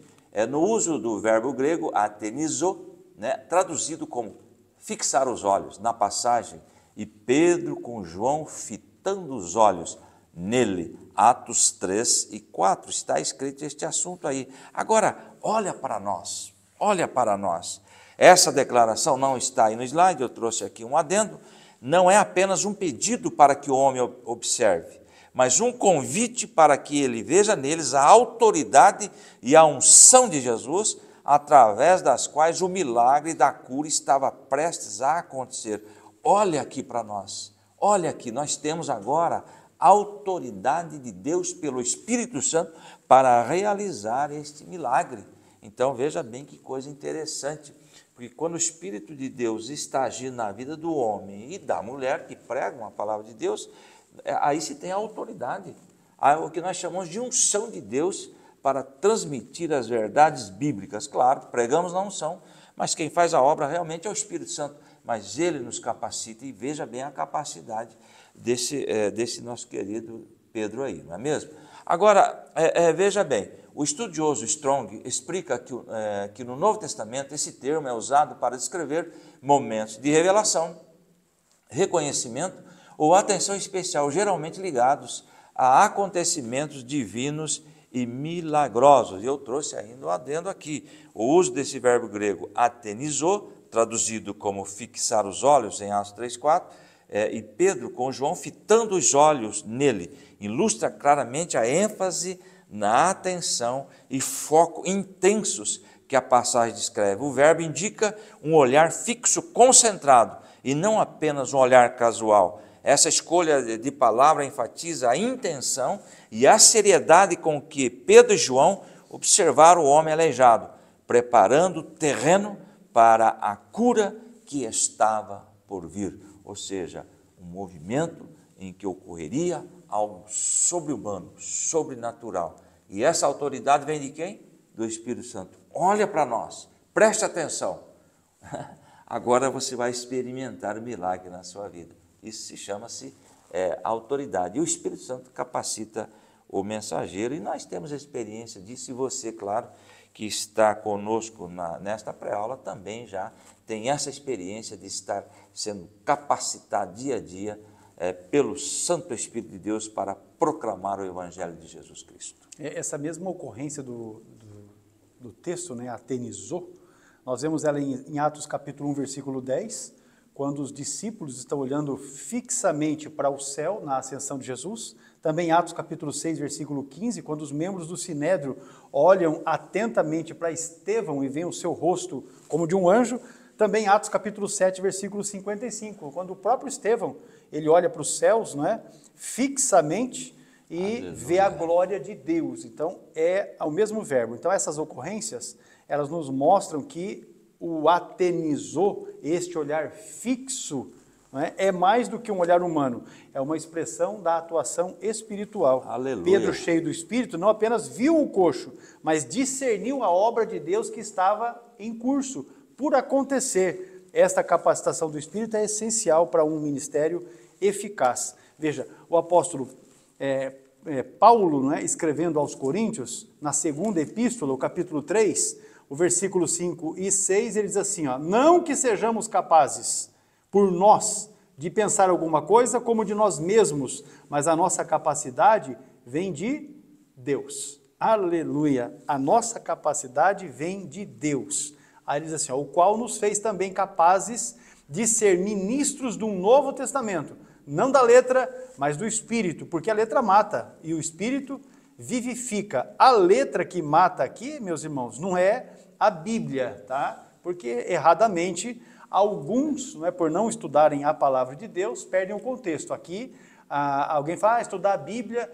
no uso do verbo grego atenizo, né, traduzido como fixar os olhos, na passagem, e Pedro com João fitando os olhos nele, Atos 3 e 4, está escrito este assunto aí. Agora, olha para nós. Essa declaração não está aí no slide, eu trouxe aqui um adendo, não é apenas um pedido para que o homem observe, mas um convite para que ele veja neles a autoridade e a unção de Jesus, através das quais o milagre da cura estava prestes a acontecer. Olha aqui para nós, olha aqui, nós temos agora autoridade de Deus pelo Espírito Santo para realizar este milagre. Então veja bem que coisa interessante, porque quando o Espírito de Deus está agindo na vida do homem e da mulher que pregam a palavra de Deus, aí se tem a autoridade, o que nós chamamos de unção de Deus para transmitir as verdades bíblicas. Claro, pregamos na unção, mas quem faz a obra realmente é o Espírito Santo, mas ele nos capacita, e veja bem a capacidade desse nosso querido Pedro aí, não é mesmo? Agora, veja bem, o estudioso Strong explica que no Novo Testamento esse termo é usado para descrever momentos de revelação, reconhecimento ou atenção especial, geralmente ligados a acontecimentos divinos e milagrosos. E eu trouxe ainda um adendo aqui, o uso desse verbo grego atenizo, traduzido como fixar os olhos em Atos 3, 4, e Pedro com João fitando os olhos nele, ilustra claramente a ênfase na atenção e foco intensos que a passagem descreve. O verbo indica um olhar fixo, concentrado, e não apenas um olhar casual. Essa escolha de palavra enfatiza a intenção e a seriedade com que Pedro e João observaram o homem aleijado, preparando o terreno para a cura que estava por vir. Ou seja, um movimento em que ocorreria algo sobre-humano, sobrenatural. E essa autoridade vem de quem? Do Espírito Santo. Olha para nós, preste atenção. Agora você vai experimentar o milagre na sua vida. Isso chama-se autoridade. E o Espírito Santo capacita o mensageiro, e nós temos a experiência disso, e você, claro, que está conosco nesta pré-aula, também já tem essa experiência de estar sendo capacitado dia a dia pelo Santo Espírito de Deus para proclamar o Evangelho de Jesus Cristo. Essa mesma ocorrência do texto, né, atenizou, nós vemos ela em Atos capítulo 1, versículo 10, quando os discípulos estão olhando fixamente para o céu na ascensão de Jesus. Também Atos capítulo 6, versículo 15, quando os membros do Sinédrio olham atentamente para Estevão e veem o seu rosto como de um anjo. Também Atos capítulo 7, versículo 55, quando o próprio Estevão, ele olha para os céus, não é? Fixamente e Aleluia. Vê a glória de Deus. Então, é o mesmo verbo. Então, essas ocorrências, elas nos mostram que o atenizou, este olhar fixo, não é mais do que um olhar humano, é uma expressão da atuação espiritual. Aleluia. Pedro, cheio do Espírito, não apenas viu o coxo, mas discerniu a obra de Deus que estava em curso, por acontecer. Esta capacitação do Espírito é essencial para um ministério eficaz. Veja, o apóstolo Paulo, não é, escrevendo aos Coríntios, na segunda epístola, o capítulo 3, o versículo 5 e 6, ele diz assim, ó, não que sejamos capazes, por nós, de pensar alguma coisa como de nós mesmos, mas a nossa capacidade vem de Deus. Aleluia! A nossa capacidade vem de Deus. Aí ele diz assim, ó, o qual nos fez também capazes de ser ministros de um novo testamento, não da letra, mas do Espírito, porque a letra mata e o Espírito vivifica. A letra que mata aqui, meus irmãos, não é a Bíblia, tá? Porque erradamente alguns, não é, por não estudarem a palavra de Deus, perdem o contexto. Aqui alguém fala, estudar a Bíblia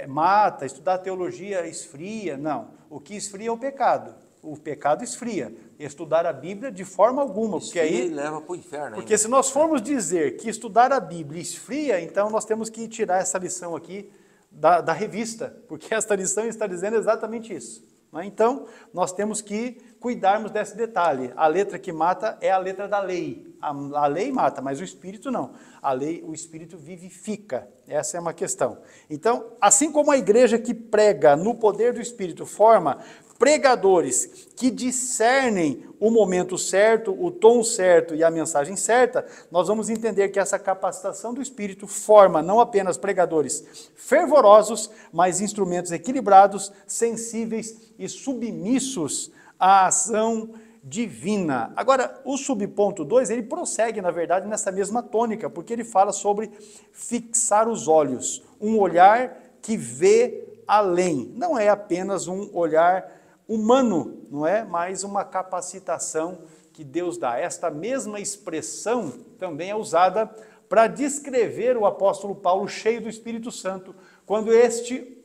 mata, estudar a teologia esfria. Não, o que esfria é o pecado. O pecado esfria. Estudar a Bíblia de forma alguma. Porque aí leva para o inferno. Porque se nós formos dizer que estudar a Bíblia esfria, então nós temos que tirar essa lição aqui da revista, porque esta lição está dizendo exatamente isso. Né? Então, nós temos que cuidarmos desse detalhe. A letra que mata é a letra da lei. A lei mata, mas o Espírito não. A lei, o Espírito vivifica. Essa é uma questão. Então, assim como a igreja que prega no poder do Espírito forma pregadores que discernem o momento certo, o tom certo e a mensagem certa, nós vamos entender que essa capacitação do Espírito forma não apenas pregadores fervorosos, mas instrumentos equilibrados, sensíveis e submissos à ação divina. Agora, o subponto 2, ele prossegue, na verdade, nessa mesma tônica, porque ele fala sobre fixar os olhos, um olhar que vê além. Não é apenas um olhar humano, não é? Mas uma capacitação que Deus dá. Esta mesma expressão também é usada para descrever o apóstolo Paulo cheio do Espírito Santo, quando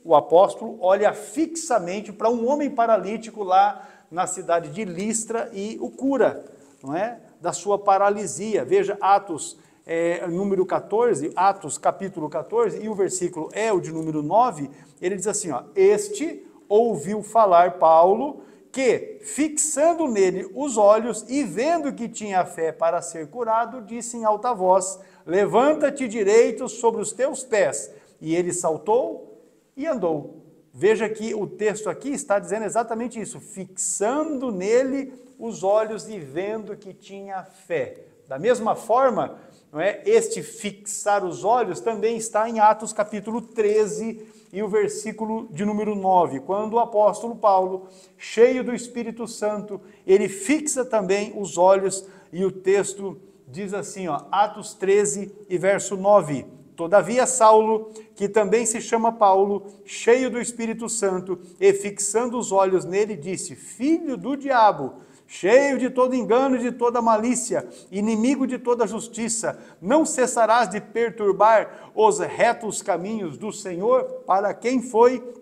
o apóstolo, olha fixamente para um homem paralítico lá na cidade de Listra e o cura, não é? Da sua paralisia. Veja Atos número 14, Atos capítulo 14, e o versículo é o de número 9, ele diz assim, ó, este ouviu falar Paulo, que, fixando nele os olhos e vendo que tinha fé para ser curado, disse em alta voz, levanta-te direito sobre os teus pés. E ele saltou e andou. Veja que o texto aqui está dizendo exatamente isso, fixando nele os olhos e vendo que tinha fé. Da mesma forma, não é, este fixar os olhos também está em Atos capítulo 13 e o versículo de número 9, quando o apóstolo Paulo, cheio do Espírito Santo, ele fixa também os olhos e o texto diz assim, ó, Atos 13 e verso 9, Todavia Saulo, que também se chama Paulo, cheio do Espírito Santo, e fixando os olhos nele, disse: Filho do diabo, cheio de todo engano e de toda malícia, inimigo de toda justiça, não cessarás de perturbar os retos caminhos do Senhor? Para quem foi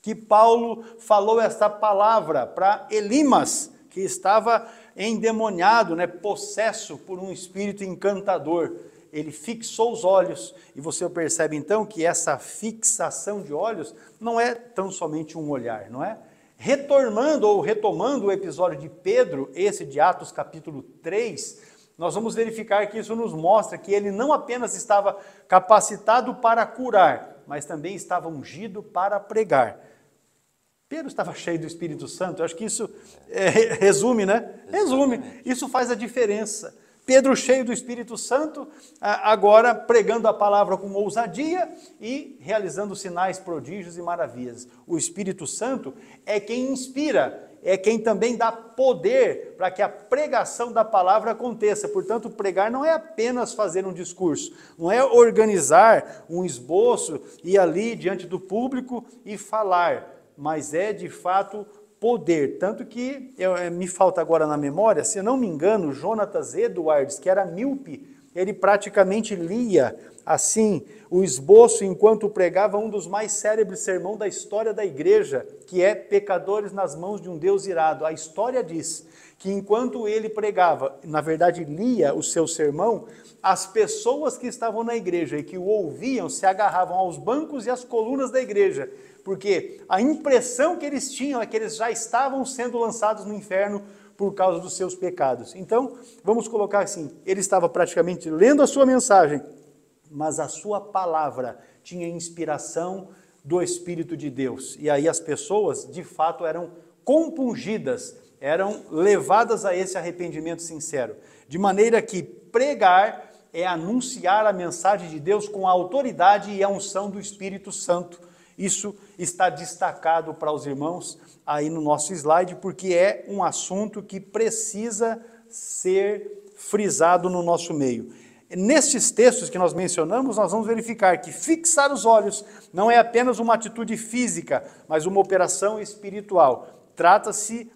que Paulo falou esta palavra? Para Elimas, que estava endemoniado, possesso por um espírito encantador. Ele fixou os olhos, e você percebe então que essa fixação de olhos não é tão somente um olhar, não é? Retomando o episódio de Pedro, esse de Atos capítulo 3, nós vamos verificar que isso nos mostra que ele não apenas estava capacitado para curar, mas também estava ungido para pregar. Pedro estava cheio do Espírito Santo, eu acho que isso resume, né? Resume, isso faz a diferença. Pedro cheio do Espírito Santo, agora pregando a palavra com ousadia e realizando sinais, prodígios e maravilhas. O Espírito Santo é quem inspira, é quem também dá poder para que a pregação da palavra aconteça. Portanto, pregar não é apenas fazer um discurso, não é organizar um esboço, ir ali diante do público e falar, mas é de fato poder, tanto que me falta agora na memória, se eu não me engano, Jonatas Edwards, que era míope, ele praticamente lia assim o esboço enquanto pregava um dos mais célebres sermões da história da igreja, que é Pecadores nas mãos de um Deus irado. A história diz que enquanto ele pregava, na verdade lia o seu sermão, as pessoas que estavam na igreja e que o ouviam se agarravam aos bancos e às colunas da igreja, porque a impressão que eles tinham é que eles já estavam sendo lançados no inferno por causa dos seus pecados. Então, vamos colocar assim, ele estava praticamente lendo a sua mensagem, mas a sua palavra tinha inspiração do Espírito de Deus. E aí as pessoas, de fato, eram compungidas, eram levadas a esse arrependimento sincero. De maneira que pregar é anunciar a mensagem de Deus com a autoridade e a unção do Espírito Santo. Isso está destacado para os irmãos aí no nosso slide, porque é um assunto que precisa ser frisado no nosso meio. Nestes textos que nós mencionamos, nós vamos verificar que fixar os olhos não é apenas uma atitude física, mas uma operação espiritual. Trata-se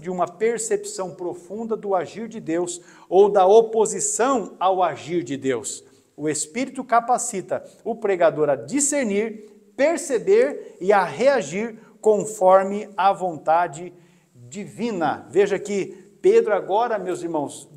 de uma percepção profunda do agir de Deus ou da oposição ao agir de Deus. O Espírito capacita o pregador a discernir, perceber e a reagir conforme a vontade divina. Veja que Pedro agora, meus irmãos,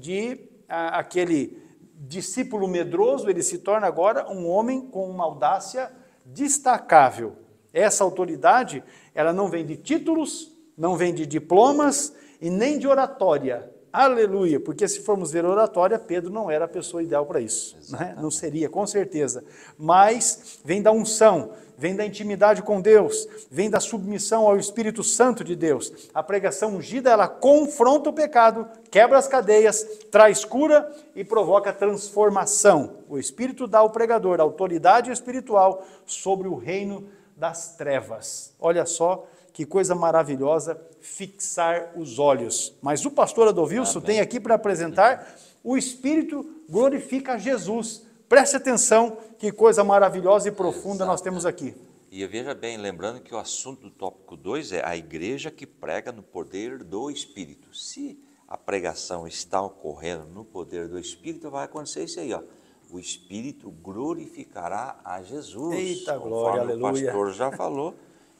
aquele discípulo medroso, ele se torna agora um homem com uma audácia destacável. Essa autoridade, ela não vem de títulos, não vem de diplomas e nem de oratória. Aleluia, porque se formos ver oratória, Pedro não era a pessoa ideal para isso, né? Não seria, com certeza. Mas vem da unção, vem da intimidade com Deus, vem da submissão ao Espírito Santo de Deus. A pregação ungida, ela confronta o pecado, quebra as cadeias, traz cura e provoca transformação. O Espírito dá ao pregador autoridade espiritual sobre o reino das trevas. Olha só que coisa maravilhosa, fixar os olhos. Mas o pastor Adolvilson tem aqui para apresentar, o Espírito glorifica Jesus. Preste atenção, que coisa maravilhosa e profunda nós temos aqui. E veja bem, lembrando que o assunto do tópico 2 é a igreja que prega no poder do Espírito. Se a pregação está ocorrendo no poder do Espírito, vai acontecer isso aí, ó. O Espírito glorificará a Jesus. Eita glória, aleluia. O pastor já falou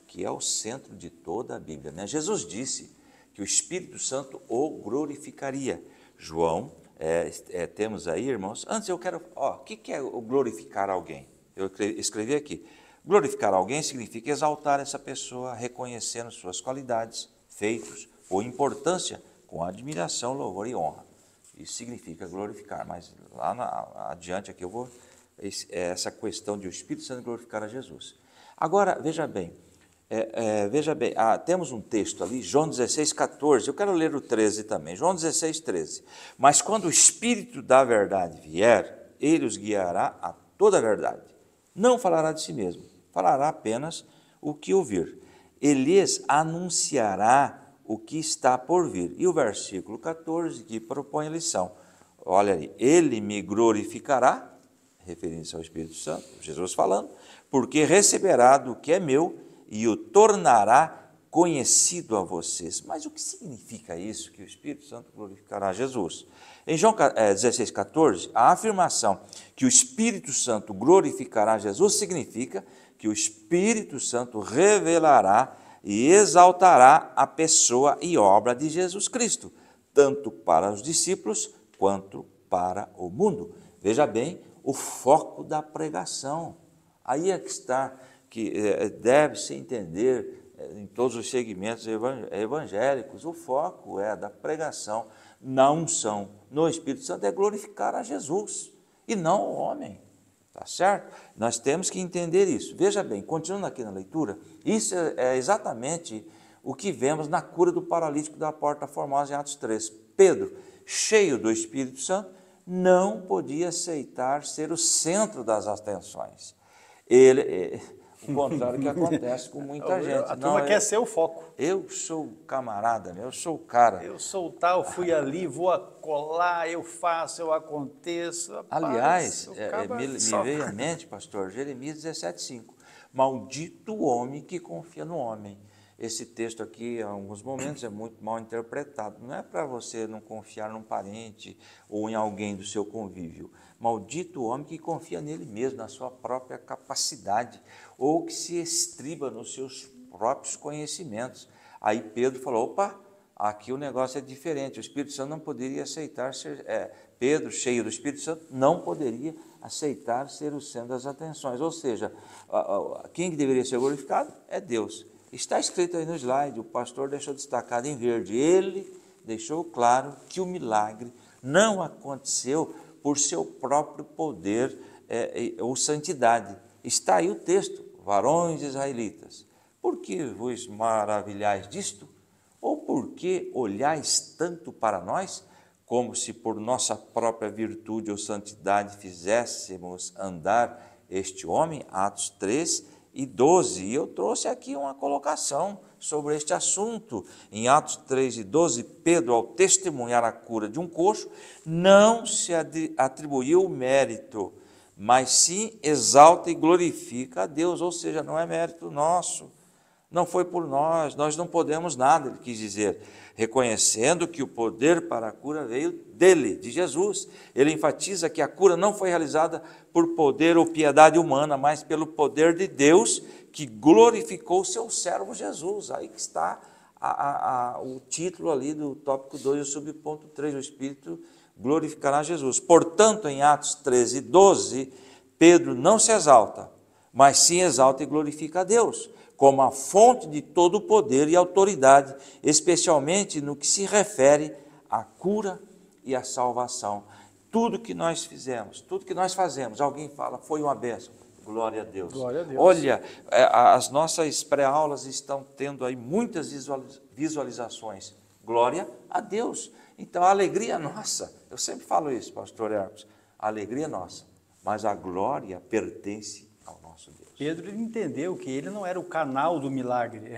que é o centro de toda a Bíblia, né? Jesus disse que o Espírito Santo o glorificaria. João, temos aí, irmãos, antes eu quero, o que é o glorificar alguém? Eu escrevi aqui, glorificar alguém significa exaltar essa pessoa, reconhecendo suas qualidades, feitos ou importância, com admiração, louvor e honra. Isso significa glorificar, mas lá adiante aqui eu vou, essa questão de o Espírito Santo glorificar a Jesus. Agora, veja bem, temos um texto ali, João 16,14, eu quero ler o 13 também, João 16,13. Mas quando o Espírito da verdade vier, ele os guiará a toda a verdade. Não falará de si mesmo, falará apenas o que ouvir. Ele lhes anunciará o que está por vir. E o versículo 14 que propõe a lição. Olha aí, ele me glorificará, referindo-se ao Espírito Santo, Jesus falando, porque receberá do que é meu e o tornará conhecido a vocês. Mas o que significa isso, que o Espírito Santo glorificará Jesus? Em João 16,14, a afirmação que o Espírito Santo glorificará Jesus significa que o Espírito Santo revelará e exaltará a pessoa e obra de Jesus Cristo, tanto para os discípulos quanto para o mundo. Veja bem o foco da pregação. Aí é que está, que deve-se entender em todos os segmentos evangélicos, o foco é da pregação, na unção, no Espírito Santo, é glorificar a Jesus e não o homem, tá certo? Nós temos que entender isso. Veja bem, continuando aqui na leitura, isso é exatamente o que vemos na cura do paralítico da Porta Formosa em Atos 3. Pedro, cheio do Espírito Santo, não podia aceitar ser o centro das atenções. O contrário que acontece com muita gente. A turma quer ser o foco. Eu sou o camarada, eu sou o cara. Eu sou o tal, fui ali, vou acolá, eu faço, eu aconteço. Rapaz, aliás, me veio à mente, pastor, Jeremias 17,5. Maldito o homem que confia no homem. Esse texto aqui, em alguns momentos, é muito mal interpretado. Não é para você não confiar num parente ou em alguém do seu convívio. Maldito o homem que confia nele mesmo, na sua própria capacidade, ou que se estriba nos seus próprios conhecimentos. Aí Pedro falou, opa, aqui o negócio é diferente, o Espírito Santo não poderia aceitar ser... Pedro, cheio do Espírito Santo, não poderia aceitar ser o centro das atenções. Ou seja, quem deveria ser glorificado é Deus. Está escrito aí no slide, o pastor deixou destacado em verde, ele deixou claro que o milagre não aconteceu por seu próprio poder ou santidade. Está aí o texto, varões israelitas, por que vos maravilhais disto? Ou por que olhais tanto para nós, como se por nossa própria virtude ou santidade fizéssemos andar este homem? Atos 3 e 12, e eu trouxe aqui uma colocação sobre este assunto. Em Atos 3 e 12, Pedro, ao testemunhar a cura de um coxo, não se atribuiu o mérito, mas sim exalta e glorifica a Deus, ou seja, não é mérito nosso, não foi por nós não podemos nada, ele quis dizer, reconhecendo que o poder para a cura veio dele, de Jesus. Ele enfatiza que a cura não foi realizada por poder ou piedade humana, mas pelo poder de Deus, que glorificou o seu servo Jesus. Aí que está o título ali do tópico 2, o subponto 3, o Espírito glorificará Jesus. Portanto, em Atos 13, 12, Pedro não se exalta, mas sim exalta e glorifica a Deus, como a fonte de todo o poder e autoridade, especialmente no que se refere à cura e à salvação. Tudo que nós fizemos, tudo que nós fazemos, alguém fala, foi uma bênção. Glória a Deus. Glória a Deus. Olha, as nossas pré-aulas estão tendo aí muitas visualizações. Glória a Deus. Então, a alegria nossa, eu sempre falo isso, pastor Hermes, a alegria nossa, mas a glória pertence ao nosso Deus. Pedro entendeu que ele não era o canal do milagre,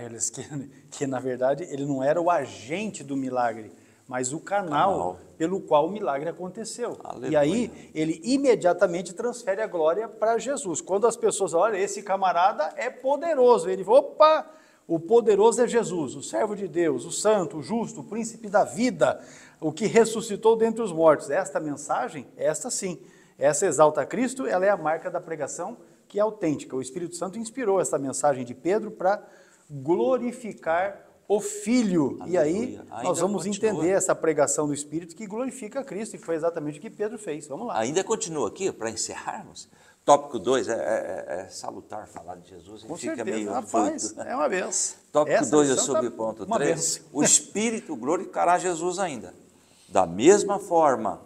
que na verdade ele não era o agente do milagre, mas o canal pelo qual o milagre aconteceu. Aleluia. E aí ele imediatamente transfere a glória para Jesus. Quando as pessoas olham, esse camarada é poderoso, ele fala, opa, o poderoso é Jesus, o servo de Deus, o santo, o justo, o príncipe da vida, o que ressuscitou dentre os mortos. Esta mensagem, esta sim, essa exalta Cristo, ela é a marca da pregação que é autêntica. O Espírito Santo inspirou essa mensagem de Pedro para glorificar o Filho. Aleluia. E aí nós vamos entender essa pregação do Espírito que glorifica a Cristo, e foi exatamente o que Pedro fez. Vamos lá. Ainda continua aqui, para encerrarmos. Tópico 2 é salutar falar de Jesus. Com fica certeza, meio rapaz, é uma benção. Tópico 2 é subponto 3. O Espírito glorificará Jesus ainda. Da mesma forma,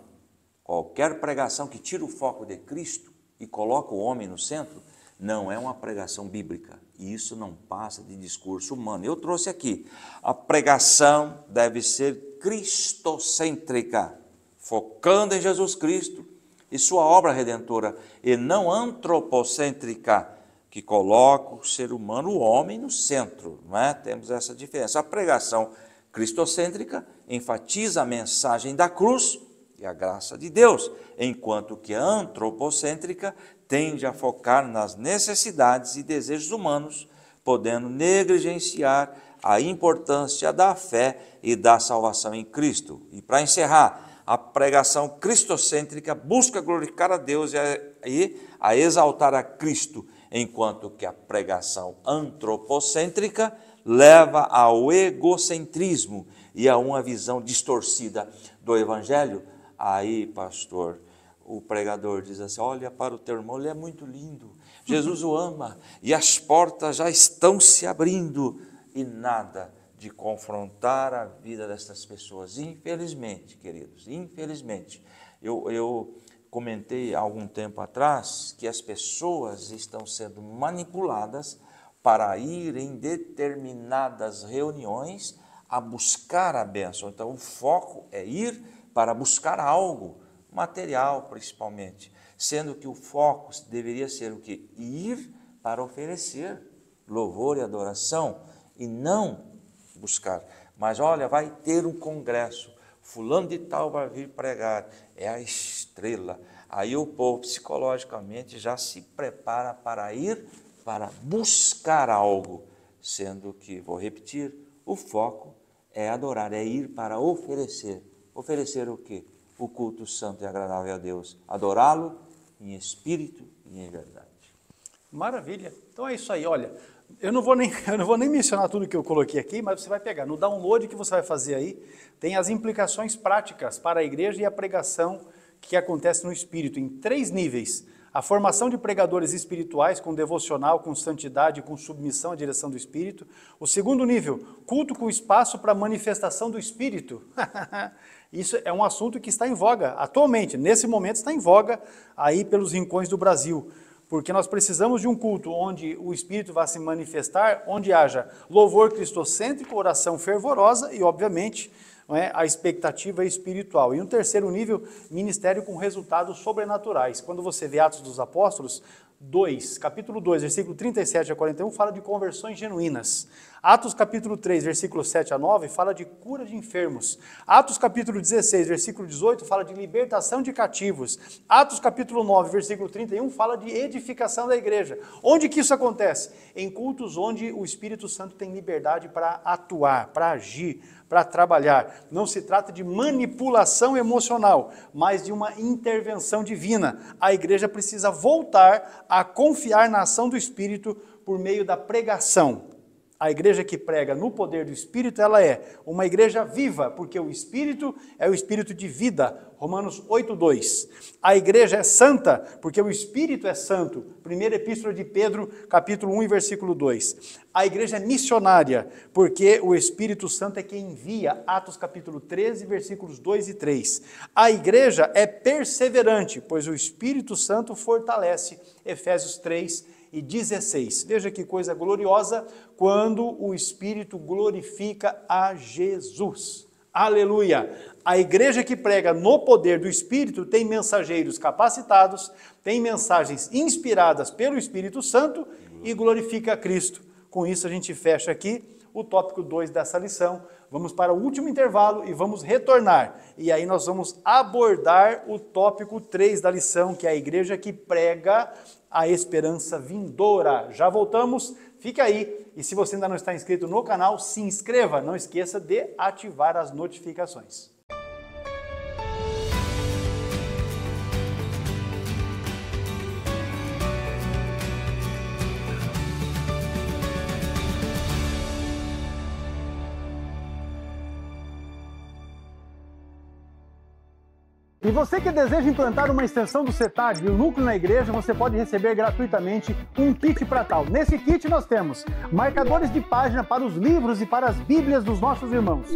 qualquer pregação que tira o foco de Cristo e coloca o homem no centro, não é uma pregação bíblica. E isso não passa de discurso humano. Eu trouxe aqui, a pregação deve ser cristocêntrica, focando em Jesus Cristo e sua obra redentora, e não antropocêntrica, que coloca o ser humano, o homem, no centro. Não é? Temos essa diferença. A pregação cristocêntrica enfatiza a mensagem da cruz e a graça de Deus, enquanto que a antropocêntrica tende a focar nas necessidades e desejos humanos, podendo negligenciar a importância da fé e da salvação em Cristo. E para encerrar, a pregação cristocêntrica busca glorificar a Deus e a exaltar a Cristo, enquanto que a pregação antropocêntrica leva ao egocentrismo e a uma visão distorcida do Evangelho. Aí, pastor, o pregador diz assim, olha para o teu irmão, ele é muito lindo, Jesus o ama, e as portas já estão se abrindo, e nada de confrontar a vida dessas pessoas. Infelizmente, queridos, infelizmente, eu comentei há algum tempo atrás que as pessoas estão sendo manipuladas para ir em determinadas reuniões a buscar a bênção. Então, o foco é ir para buscar algo, material principalmente, sendo que o foco deveria ser o quê? Ir para oferecer louvor e adoração e não buscar. Mas olha, vai ter um congresso, fulano de tal vai vir pregar, é a estrela. Aí o povo psicologicamente já se prepara para ir para buscar algo, sendo que, vou repetir, o foco é adorar, é ir para oferecer. Oferecer o quê? O culto santo e agradável a Deus. Adorá-lo em espírito e em verdade. Maravilha. Então é isso aí, olha, eu não vou nem mencionar tudo que eu coloquei aqui, mas você vai pegar. No download que você vai fazer aí, tem as implicações práticas para a igreja e a pregação que acontece no Espírito, em 3 níveis. A formação de pregadores espirituais com devocional, com santidade, com submissão à direção do Espírito. O segundo nível, culto com espaço para manifestação do Espírito. Isso é um assunto que está em voga atualmente, nesse momento está em voga aí pelos rincões do Brasil. Porque nós precisamos de um culto onde o Espírito vai se manifestar, onde haja louvor cristocêntrico, oração fervorosa e, obviamente, a expectativa espiritual. E um terceiro nível, ministério com resultados sobrenaturais. Quando você vê Atos dos Apóstolos 2, capítulo 2, versículo 37 a 41, fala de conversões genuínas. Atos capítulo 3, versículo 7 a 9, fala de cura de enfermos. Atos capítulo 16, versículo 18, fala de libertação de cativos. Atos capítulo 9, versículo 31, fala de edificação da igreja. Onde que isso acontece? Em cultos onde o Espírito Santo tem liberdade para atuar, para agir, para trabalhar. Não se trata de manipulação emocional, mas de uma intervenção divina. A igreja precisa voltar a confiar na ação do Espírito por meio da pregação. A igreja que prega no poder do Espírito, ela é uma igreja viva, porque o Espírito é o Espírito de vida, Romanos 8:2. A igreja é santa, porque o Espírito é santo, 1ª Epístola de Pedro, capítulo 1 e versículo 2. A igreja é missionária, porque o Espírito Santo é quem envia, Atos capítulo 13, versículos 2 e 3. A igreja é perseverante, pois o Espírito Santo fortalece, Efésios 3 e 16. Veja que coisa gloriosa quando o Espírito glorifica a Jesus. Aleluia! A igreja que prega no poder do Espírito tem mensageiros capacitados, tem mensagens inspiradas pelo Espírito Santo e glorifica a Cristo. Com isso a gente fecha aqui o tópico 2 dessa lição. Vamos para o último intervalo e vamos retornar. E aí nós vamos abordar o tópico 3 da lição, que é a igreja que prega a esperança vindoura. Já voltamos, fica aí. E se você ainda não está inscrito no canal, se inscreva. Não esqueça de ativar as notificações. E você que deseja implantar uma extensão do CETAD e o núcleo na igreja, você pode receber gratuitamente um kit para tal. Nesse kit nós temos marcadores de página para os livros e para as bíblias dos nossos irmãos,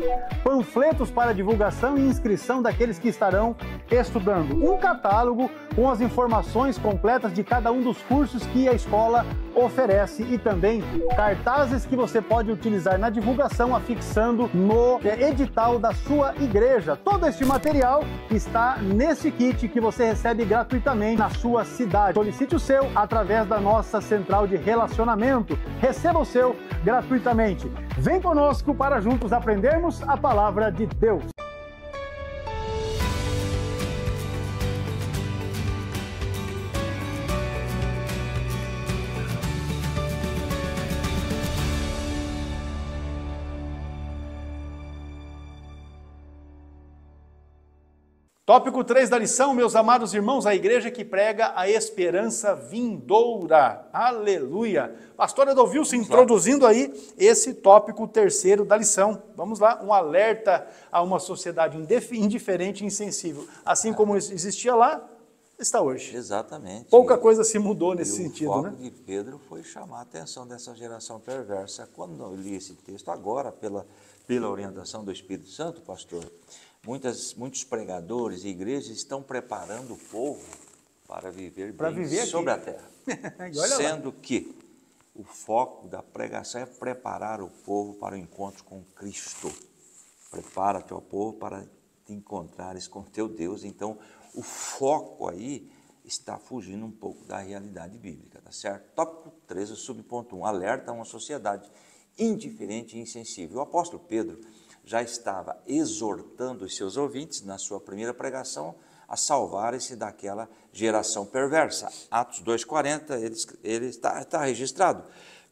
panfletos para divulgação e inscrição daqueles que estarão estudando, um catálogo com as informações completas de cada um dos cursos que a escola oferece e também cartazes que você pode utilizar na divulgação, afixando no edital da sua igreja. Todo este material está nesse kit que você recebe gratuitamente na sua cidade. Solicite o seu através da nossa central de relacionamento. Receba o seu gratuitamente. Vem conosco para juntos aprendermos a palavra de Deus. Tópico 3 da lição, meus amados irmãos, a igreja que prega a esperança vindoura. Aleluia! Pastor Edovilson introduzindo aí esse tópico 3º da lição. Vamos lá, um alerta a uma sociedade indiferente e insensível. Assim como existia lá, está hoje. Exatamente. Pouca coisa se mudou nesse sentido, o foco né? de Pedro foi chamar a atenção dessa geração perversa. Quando eu li esse texto, agora, pela orientação do Espírito Santo, pastor, muitos pregadores e igrejas estão preparando o povo para viver bem sobre a terra. Sendo que o foco da pregação é preparar o povo para o encontro com Cristo. Prepara-te, ó povo, para te encontrares com teu Deus. Então, o foco aí está fugindo um pouco da realidade bíblica, tá certo? Tópico 3, o subponto 1, alerta a uma sociedade indiferente e insensível. O apóstolo Pedro já estava exortando os seus ouvintes, na sua primeira pregação, a salvarem-se daquela geração perversa. Atos 2,40, ele está registrado.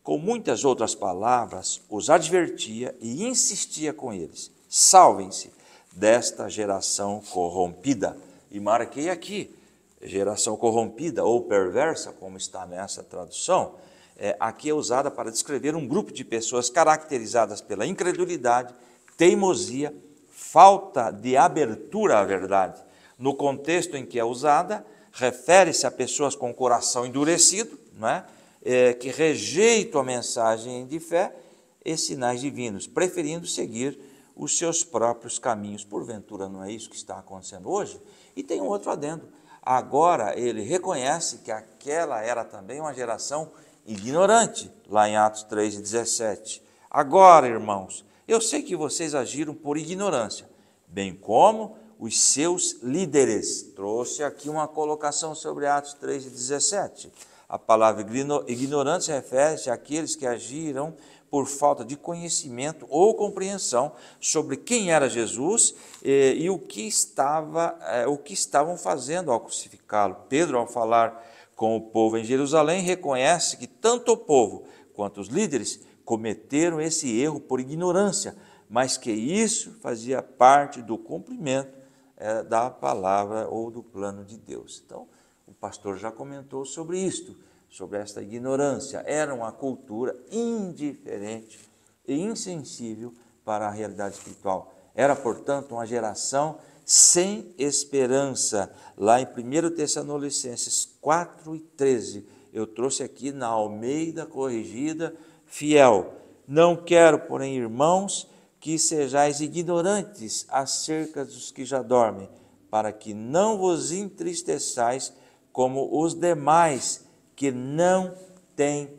Com muitas outras palavras, os advertia e insistia com eles: salvem-se desta geração corrompida. E marquei aqui, geração corrompida ou perversa, como está nessa tradução, aqui é usada para descrever um grupo de pessoas caracterizadas pela incredulidade, teimosia, falta de abertura à verdade. No contexto em que é usada, refere-se a pessoas com o coração endurecido, não é? Que rejeitam a mensagem de fé e sinais divinos, preferindo seguir os seus próprios caminhos. Porventura não é isso que está acontecendo hoje? E tem um outro adendo. Agora ele reconhece que aquela era também uma geração ignorante, lá em Atos 3,17. Agora, irmãos, eu sei que vocês agiram por ignorância, bem como os seus líderes. Trouxe aqui uma colocação sobre Atos 3,17. A palavra ignorância refere-se àqueles que agiram por falta de conhecimento ou compreensão sobre quem era Jesus e o que estavam fazendo ao crucificá-lo. Pedro, ao falar com o povo em Jerusalém, reconhece que tanto o povo quanto os líderes cometeram esse erro por ignorância, mas que isso fazia parte do cumprimento da palavra ou do plano de Deus. Então, o pastor já comentou sobre isto, sobre esta ignorância. Era uma cultura indiferente e insensível para a realidade espiritual. Era, portanto, uma geração sem esperança. Lá em 1 Tessalonicenses 4:13, eu trouxe aqui na Almeida Corrigida Fiel. Não quero, porém, irmãos, que sejais ignorantes acerca dos que já dormem, para que não vos entristeçais como os demais que não têm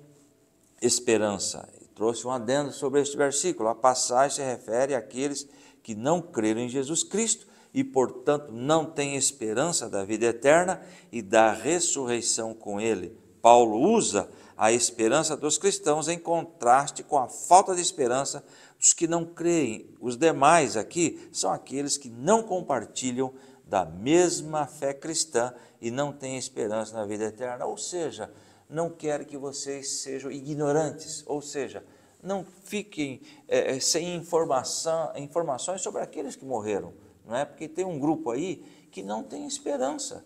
esperança. Trouxe um adendo sobre este versículo. A passagem se refere àqueles que não creram em Jesus Cristo e, portanto, não têm esperança da vida eterna e da ressurreição com Ele. Paulo usa a esperança dos cristãos em contraste com a falta de esperança dos que não creem. Os demais aqui são aqueles que não compartilham da mesma fé cristã e não têm esperança na vida eterna. Ou seja, não quero que vocês sejam ignorantes, ou seja, não fiquem sem informações sobre aqueles que morreram, não é? Porque tem um grupo aí que não tem esperança.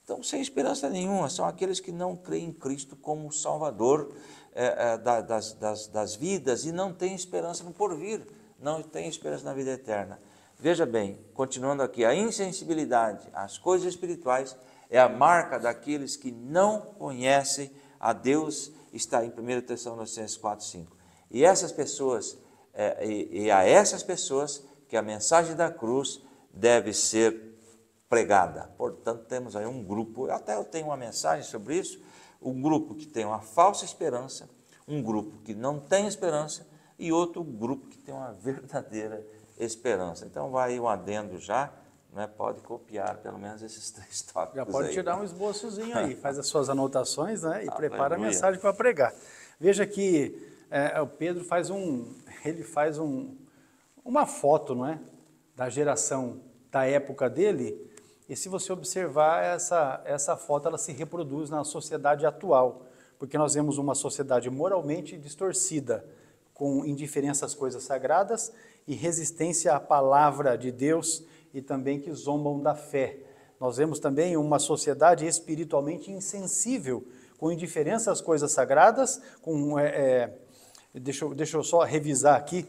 Então, sem esperança nenhuma, são aqueles que não creem em Cristo como Salvador das vidas e não têm esperança no porvir, não têm esperança na vida eterna. Veja bem, continuando aqui, a insensibilidade às coisas espirituais é a marca daqueles que não conhecem a Deus, está em 1 Tessalonicenses 4:5. E essas pessoas, a essas pessoas que a mensagem da cruz deve ser pregada. Portanto, temos aí um grupo, até eu tenho uma mensagem sobre isso, um grupo que tem uma falsa esperança, um grupo que não tem esperança e outro grupo que tem uma verdadeira esperança. Então, vai aí um adendo já, né? Pode copiar pelo menos esses 3 tópicos. Já pode aí. Tirar um esboçozinho aí, faz as suas anotações, né? E prepara a mensagem para pregar. Veja que o Pedro faz uma foto, não é? Da geração da época dele, e se você observar essa foto, ela se reproduz na sociedade atual, porque nós vemos uma sociedade moralmente distorcida, com indiferença às coisas sagradas e resistência à palavra de Deus e também que zombam da fé. Nós vemos também uma sociedade espiritualmente insensível, com indiferença às coisas sagradas, deixa eu só revisar aqui,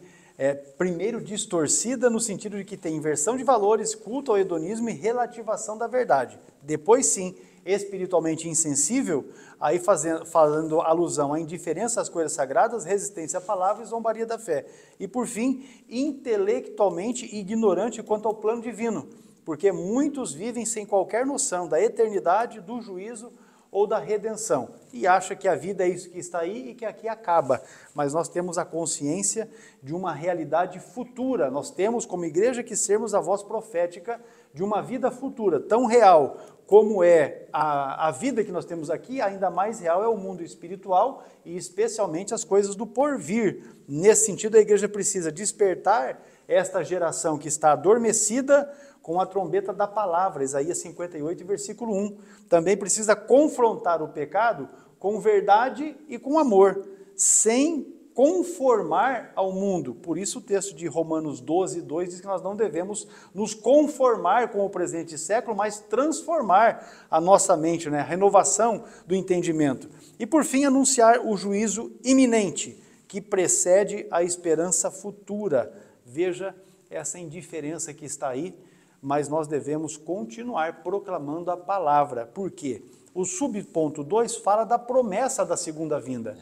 primeiro distorcida no sentido de que tem inversão de valores, culto ao hedonismo e relativação da verdade. Depois sim, espiritualmente insensível, aí fazendo alusão à indiferença às coisas sagradas, resistência à palavra e zombaria da fé. E por fim, intelectualmente ignorante quanto ao plano divino, porque muitos vivem sem qualquer noção da eternidade, do juízo ou da redenção, e acha que a vida é isso que está aí e que aqui acaba. Mas nós temos a consciência de uma realidade futura, nós temos como igreja que sermos a voz profética de uma vida futura, tão real como é a vida que nós temos aqui, ainda mais real é o mundo espiritual e especialmente as coisas do porvir. Nesse sentido, a igreja precisa despertar esta geração que está adormecida com a trombeta da palavra, Isaías 58, versículo 1. Também precisa confrontar o pecado com verdade e com amor, sem conformar ao mundo. Por isso o texto de Romanos 12, 2 diz que nós não devemos nos conformar com o presente século, mas transformar a nossa mente, a renovação do entendimento. E por fim, anunciar o juízo iminente, que precede a esperança futura. Veja essa indiferença que está aí, mas nós devemos continuar proclamando a palavra. Por quê? O subponto 2 fala da promessa da segunda vinda.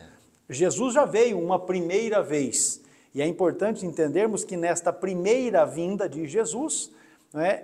Jesus já veio uma primeira vez, e é importante entendermos que nesta primeira vinda de Jesus,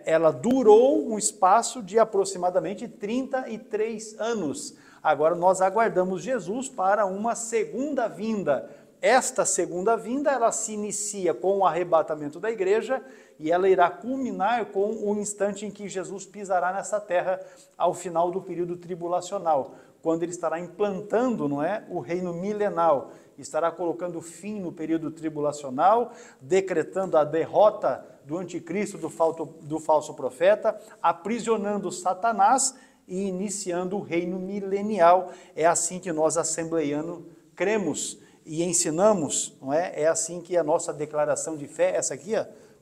ela durou um espaço de aproximadamente 33 anos. Agora nós aguardamos Jesus para uma segunda vinda. Esta segunda vinda, ela se inicia com o arrebatamento da igreja e ela irá culminar com o instante em que Jesus pisará nessa terra ao final do período tribulacional, quando ele estará implantando, o reino milenal, estará colocando fim no período tribulacional, decretando a derrota do anticristo, do falso profeta, aprisionando Satanás e iniciando o reino milenial. É assim que nós, assembleianos, cremos e ensinamos, É assim que a nossa declaração de fé, essa aqui,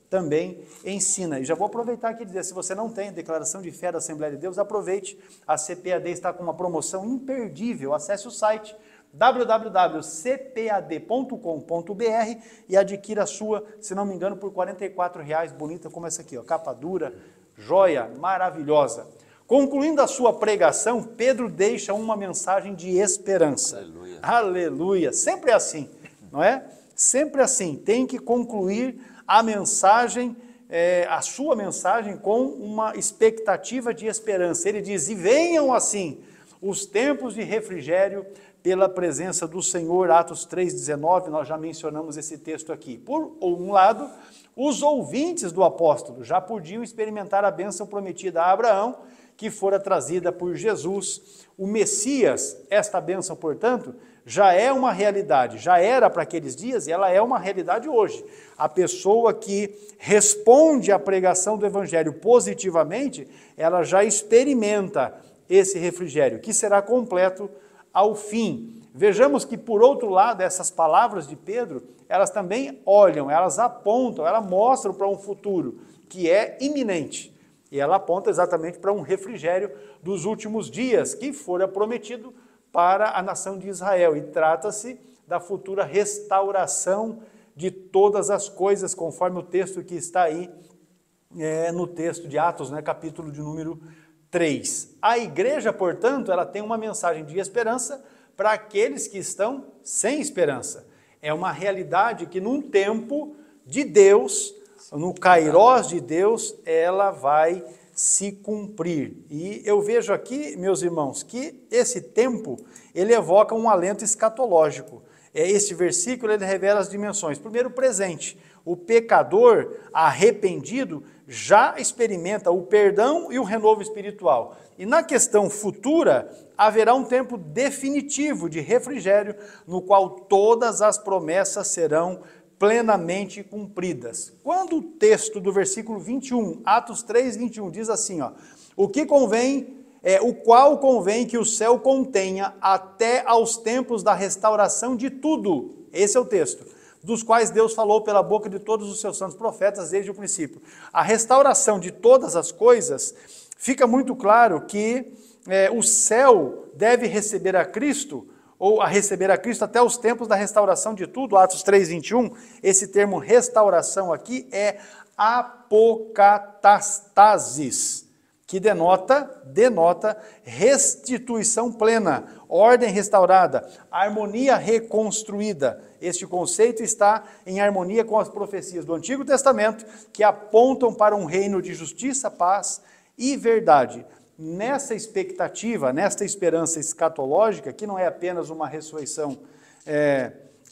também ensina. E já vou aproveitar aqui e dizer, se você não tem declaração de fé da Assembleia de Deus, aproveite, a CPAD está com uma promoção imperdível, acesse o site www.cpad.com.br e adquira a sua, se não me engano, por R$ 44,00, bonita como essa aqui, capa dura, joia, maravilhosa. Concluindo a sua pregação, Pedro deixa uma mensagem de esperança. Aleluia. Aleluia. Sempre assim, não é? Sempre assim. Tem que concluir a mensagem, a sua mensagem, com uma expectativa de esperança. Ele diz, e venham assim os tempos de refrigério pela presença do Senhor, Atos 3,19, nós já mencionamos esse texto aqui. Por um lado, os ouvintes do apóstolo já podiam experimentar a bênção prometida a Abraão, que fora trazida por Jesus, o Messias. Esta bênção, portanto, já é uma realidade, já era para aqueles dias e ela é uma realidade hoje. A pessoa que responde à pregação do Evangelho positivamente, ela já experimenta esse refrigério, que será completo ao fim. Vejamos que, por outro lado, essas palavras de Pedro, elas também olham, elas apontam, elas mostram para um futuro que é iminente. E ela aponta exatamente para um refrigério dos últimos dias, que fora prometido para a nação de Israel. E trata-se da futura restauração de todas as coisas, conforme o texto que está aí no texto de Atos, capítulo de número 3. A igreja, portanto, ela tem uma mensagem de esperança para aqueles que estão sem esperança. É uma realidade que num tempo de Deus, no kairós de Deus, ela vai se cumprir. E eu vejo aqui, meus irmãos, que esse tempo, ele evoca um alento escatológico. Este versículo, ele revela as dimensões. Primeiro, presente. O pecador arrependido já experimenta o perdão e o renovo espiritual. E na questão futura, haverá um tempo definitivo de refrigério, no qual todas as promessas serão plenamente cumpridas. Quando o texto do versículo 21, Atos 3, 21, diz assim, o qual convém que o céu contenha até aos tempos da restauração de tudo. Esse é o texto. dos quais Deus falou pela boca de todos os seus santos profetas desde o princípio. A restauração de todas as coisas, fica muito claro que o céu deve receber a Cristo, ou a receber a Cristo até os tempos da restauração de tudo, Atos 3:21, esse termo restauração aqui é apocatastasis, que denota restituição plena, ordem restaurada, harmonia reconstruída. Este conceito está em harmonia com as profecias do Antigo Testamento, que apontam para um reino de justiça, paz e verdade. Nessa expectativa, nesta esperança escatológica, que não é apenas uma ressurreição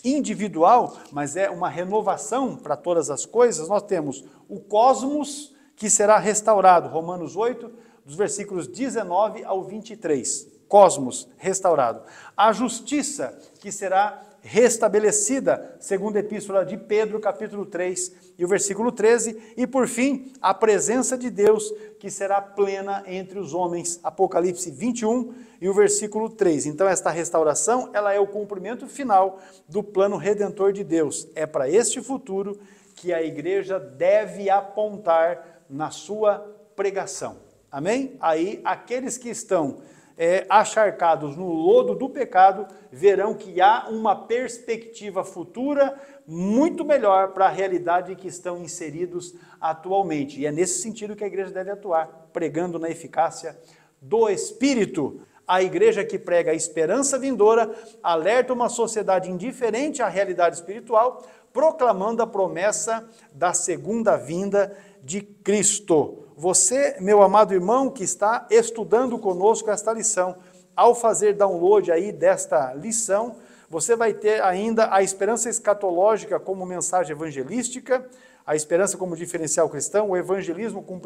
individual, mas é uma renovação para todas as coisas, nós temos o cosmos que será restaurado, Romanos 8, dos versículos 19 ao 23, cosmos restaurado. A justiça que será restabelecida, segundo a epístola de Pedro, capítulo 3 e o versículo 13, e por fim, a presença de Deus que será plena entre os homens, Apocalipse 21 e o versículo 3. Então esta restauração, ela é o cumprimento final do plano redentor de Deus. É para este futuro que a igreja deve apontar na sua pregação. Amém? Aí aqueles que estão acharcados no lodo do pecado, verão que há uma perspectiva futura muito melhor para a realidade em que estão inseridos atualmente. E é nesse sentido que a igreja deve atuar, pregando na eficácia do Espírito. A igreja que prega a esperança vindoura, alerta uma sociedade indiferente à realidade espiritual, proclamando a promessa da segunda vinda de Cristo. Você, meu amado irmão, que está estudando conosco esta lição, ao fazer download aí desta lição, você vai ter ainda a esperança escatológica como mensagem evangelística, a esperança como diferencial cristão, o evangelismo com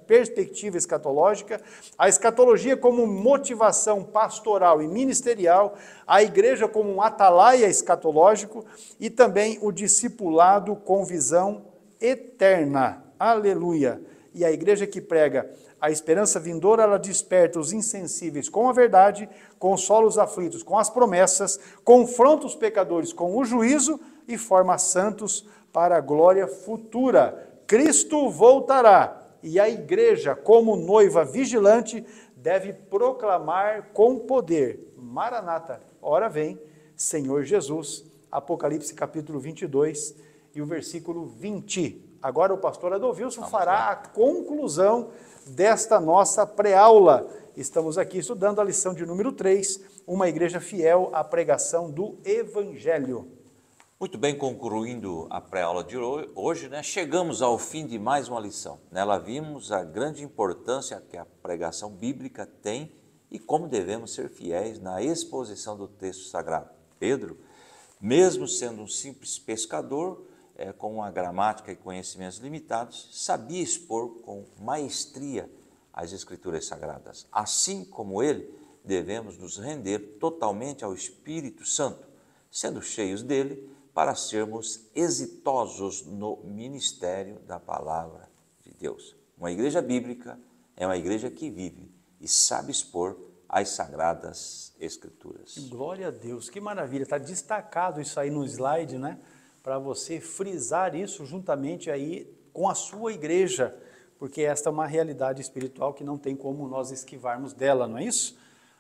perspectiva escatológica, a escatologia como motivação pastoral e ministerial, a igreja como um atalaia escatológico e também o discipulado com visão eterna. Aleluia! E a igreja que prega a esperança vindoura, ela desperta os insensíveis com a verdade, consola os aflitos com as promessas, confronta os pecadores com o juízo e forma santos para a glória futura. Cristo voltará e a igreja, como noiva vigilante, deve proclamar com poder: Maranata, ora vem, Senhor Jesus. Apocalipse capítulo 22 e o versículo 20. Agora o pastor Adolvilson fará a conclusão desta nossa pré-aula. Estamos aqui estudando a lição de número 3, uma igreja fiel à pregação do Evangelho. Muito bem, concluindo a pré-aula de hoje, chegamos ao fim de mais uma lição. Nela vimos a grande importância que a pregação bíblica tem e como devemos ser fiéis na exposição do texto sagrado. Pedro, mesmo sendo um simples pescador, com uma gramática e conhecimentos limitados, sabia expor com maestria as Escrituras Sagradas. Assim como ele, devemos nos render totalmente ao Espírito Santo, sendo cheios dele, para sermos exitosos no ministério da Palavra de Deus. Uma igreja bíblica é uma igreja que vive e sabe expor as Sagradas Escrituras. Glória a Deus, que maravilha, está destacado isso aí no slide, né? Para você frisar isso juntamente aí com a sua igreja, porque esta é uma realidade espiritual que não tem como nós esquivarmos dela, não é isso?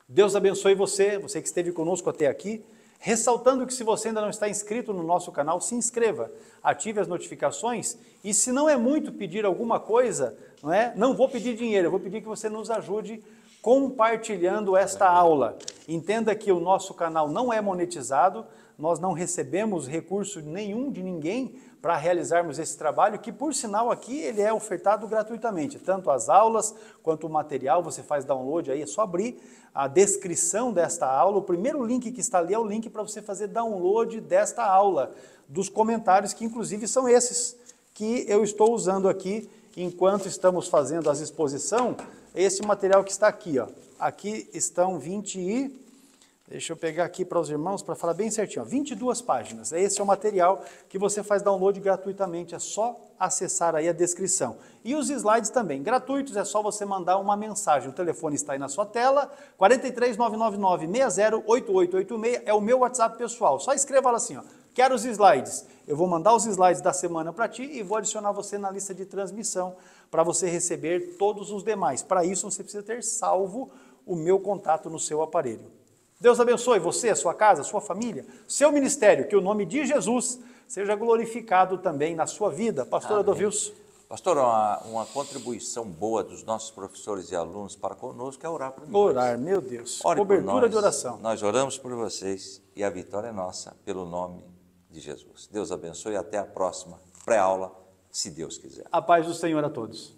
Deus abençoe você que esteve conosco até aqui, ressaltando que se você ainda não está inscrito no nosso canal, se inscreva, ative as notificações e se não é muito pedir alguma coisa, não vou pedir dinheiro, eu vou pedir que você nos ajude compartilhando esta aula. Entenda que o nosso canal não é monetizado, nós não recebemos recurso nenhum de ninguém para realizarmos esse trabalho, que por sinal aqui ele é ofertado gratuitamente, tanto as aulas quanto o material, você faz download aí, é só abrir a descrição desta aula, o primeiro link que está ali é o link para você fazer download desta aula, dos comentários que inclusive são esses que eu estou usando aqui enquanto estamos fazendo as exposição, esse material que está aqui, ó. Aqui estão 20 Deixa eu pegar aqui para os irmãos para falar bem certinho, 22 páginas. Esse é o material que você faz download gratuitamente, é só acessar aí a descrição. E os slides também, gratuitos, é só você mandar uma mensagem. O telefone está aí na sua tela, 43 999 60 8886, é o meu WhatsApp pessoal. Só escreva lá assim, ó, Quero os slides. Eu vou mandar os slides da semana para ti e vou adicionar você na lista de transmissão para você receber todos os demais. Para isso, você precisa ter salvo o meu contato no seu aparelho. Deus abençoe você, a sua casa, a sua família, seu ministério, que o nome de Jesus seja glorificado também na sua vida. Pastor Adovilson. Pastor, uma contribuição boa dos nossos professores e alunos para conosco é orar por nós. Orar, meu Deus. Ore Cobertura por nós. de oração. Nós oramos por vocês e a vitória é nossa, pelo nome de Jesus. Deus abençoe e até a próxima pré-aula, se Deus quiser. A paz do Senhor a todos.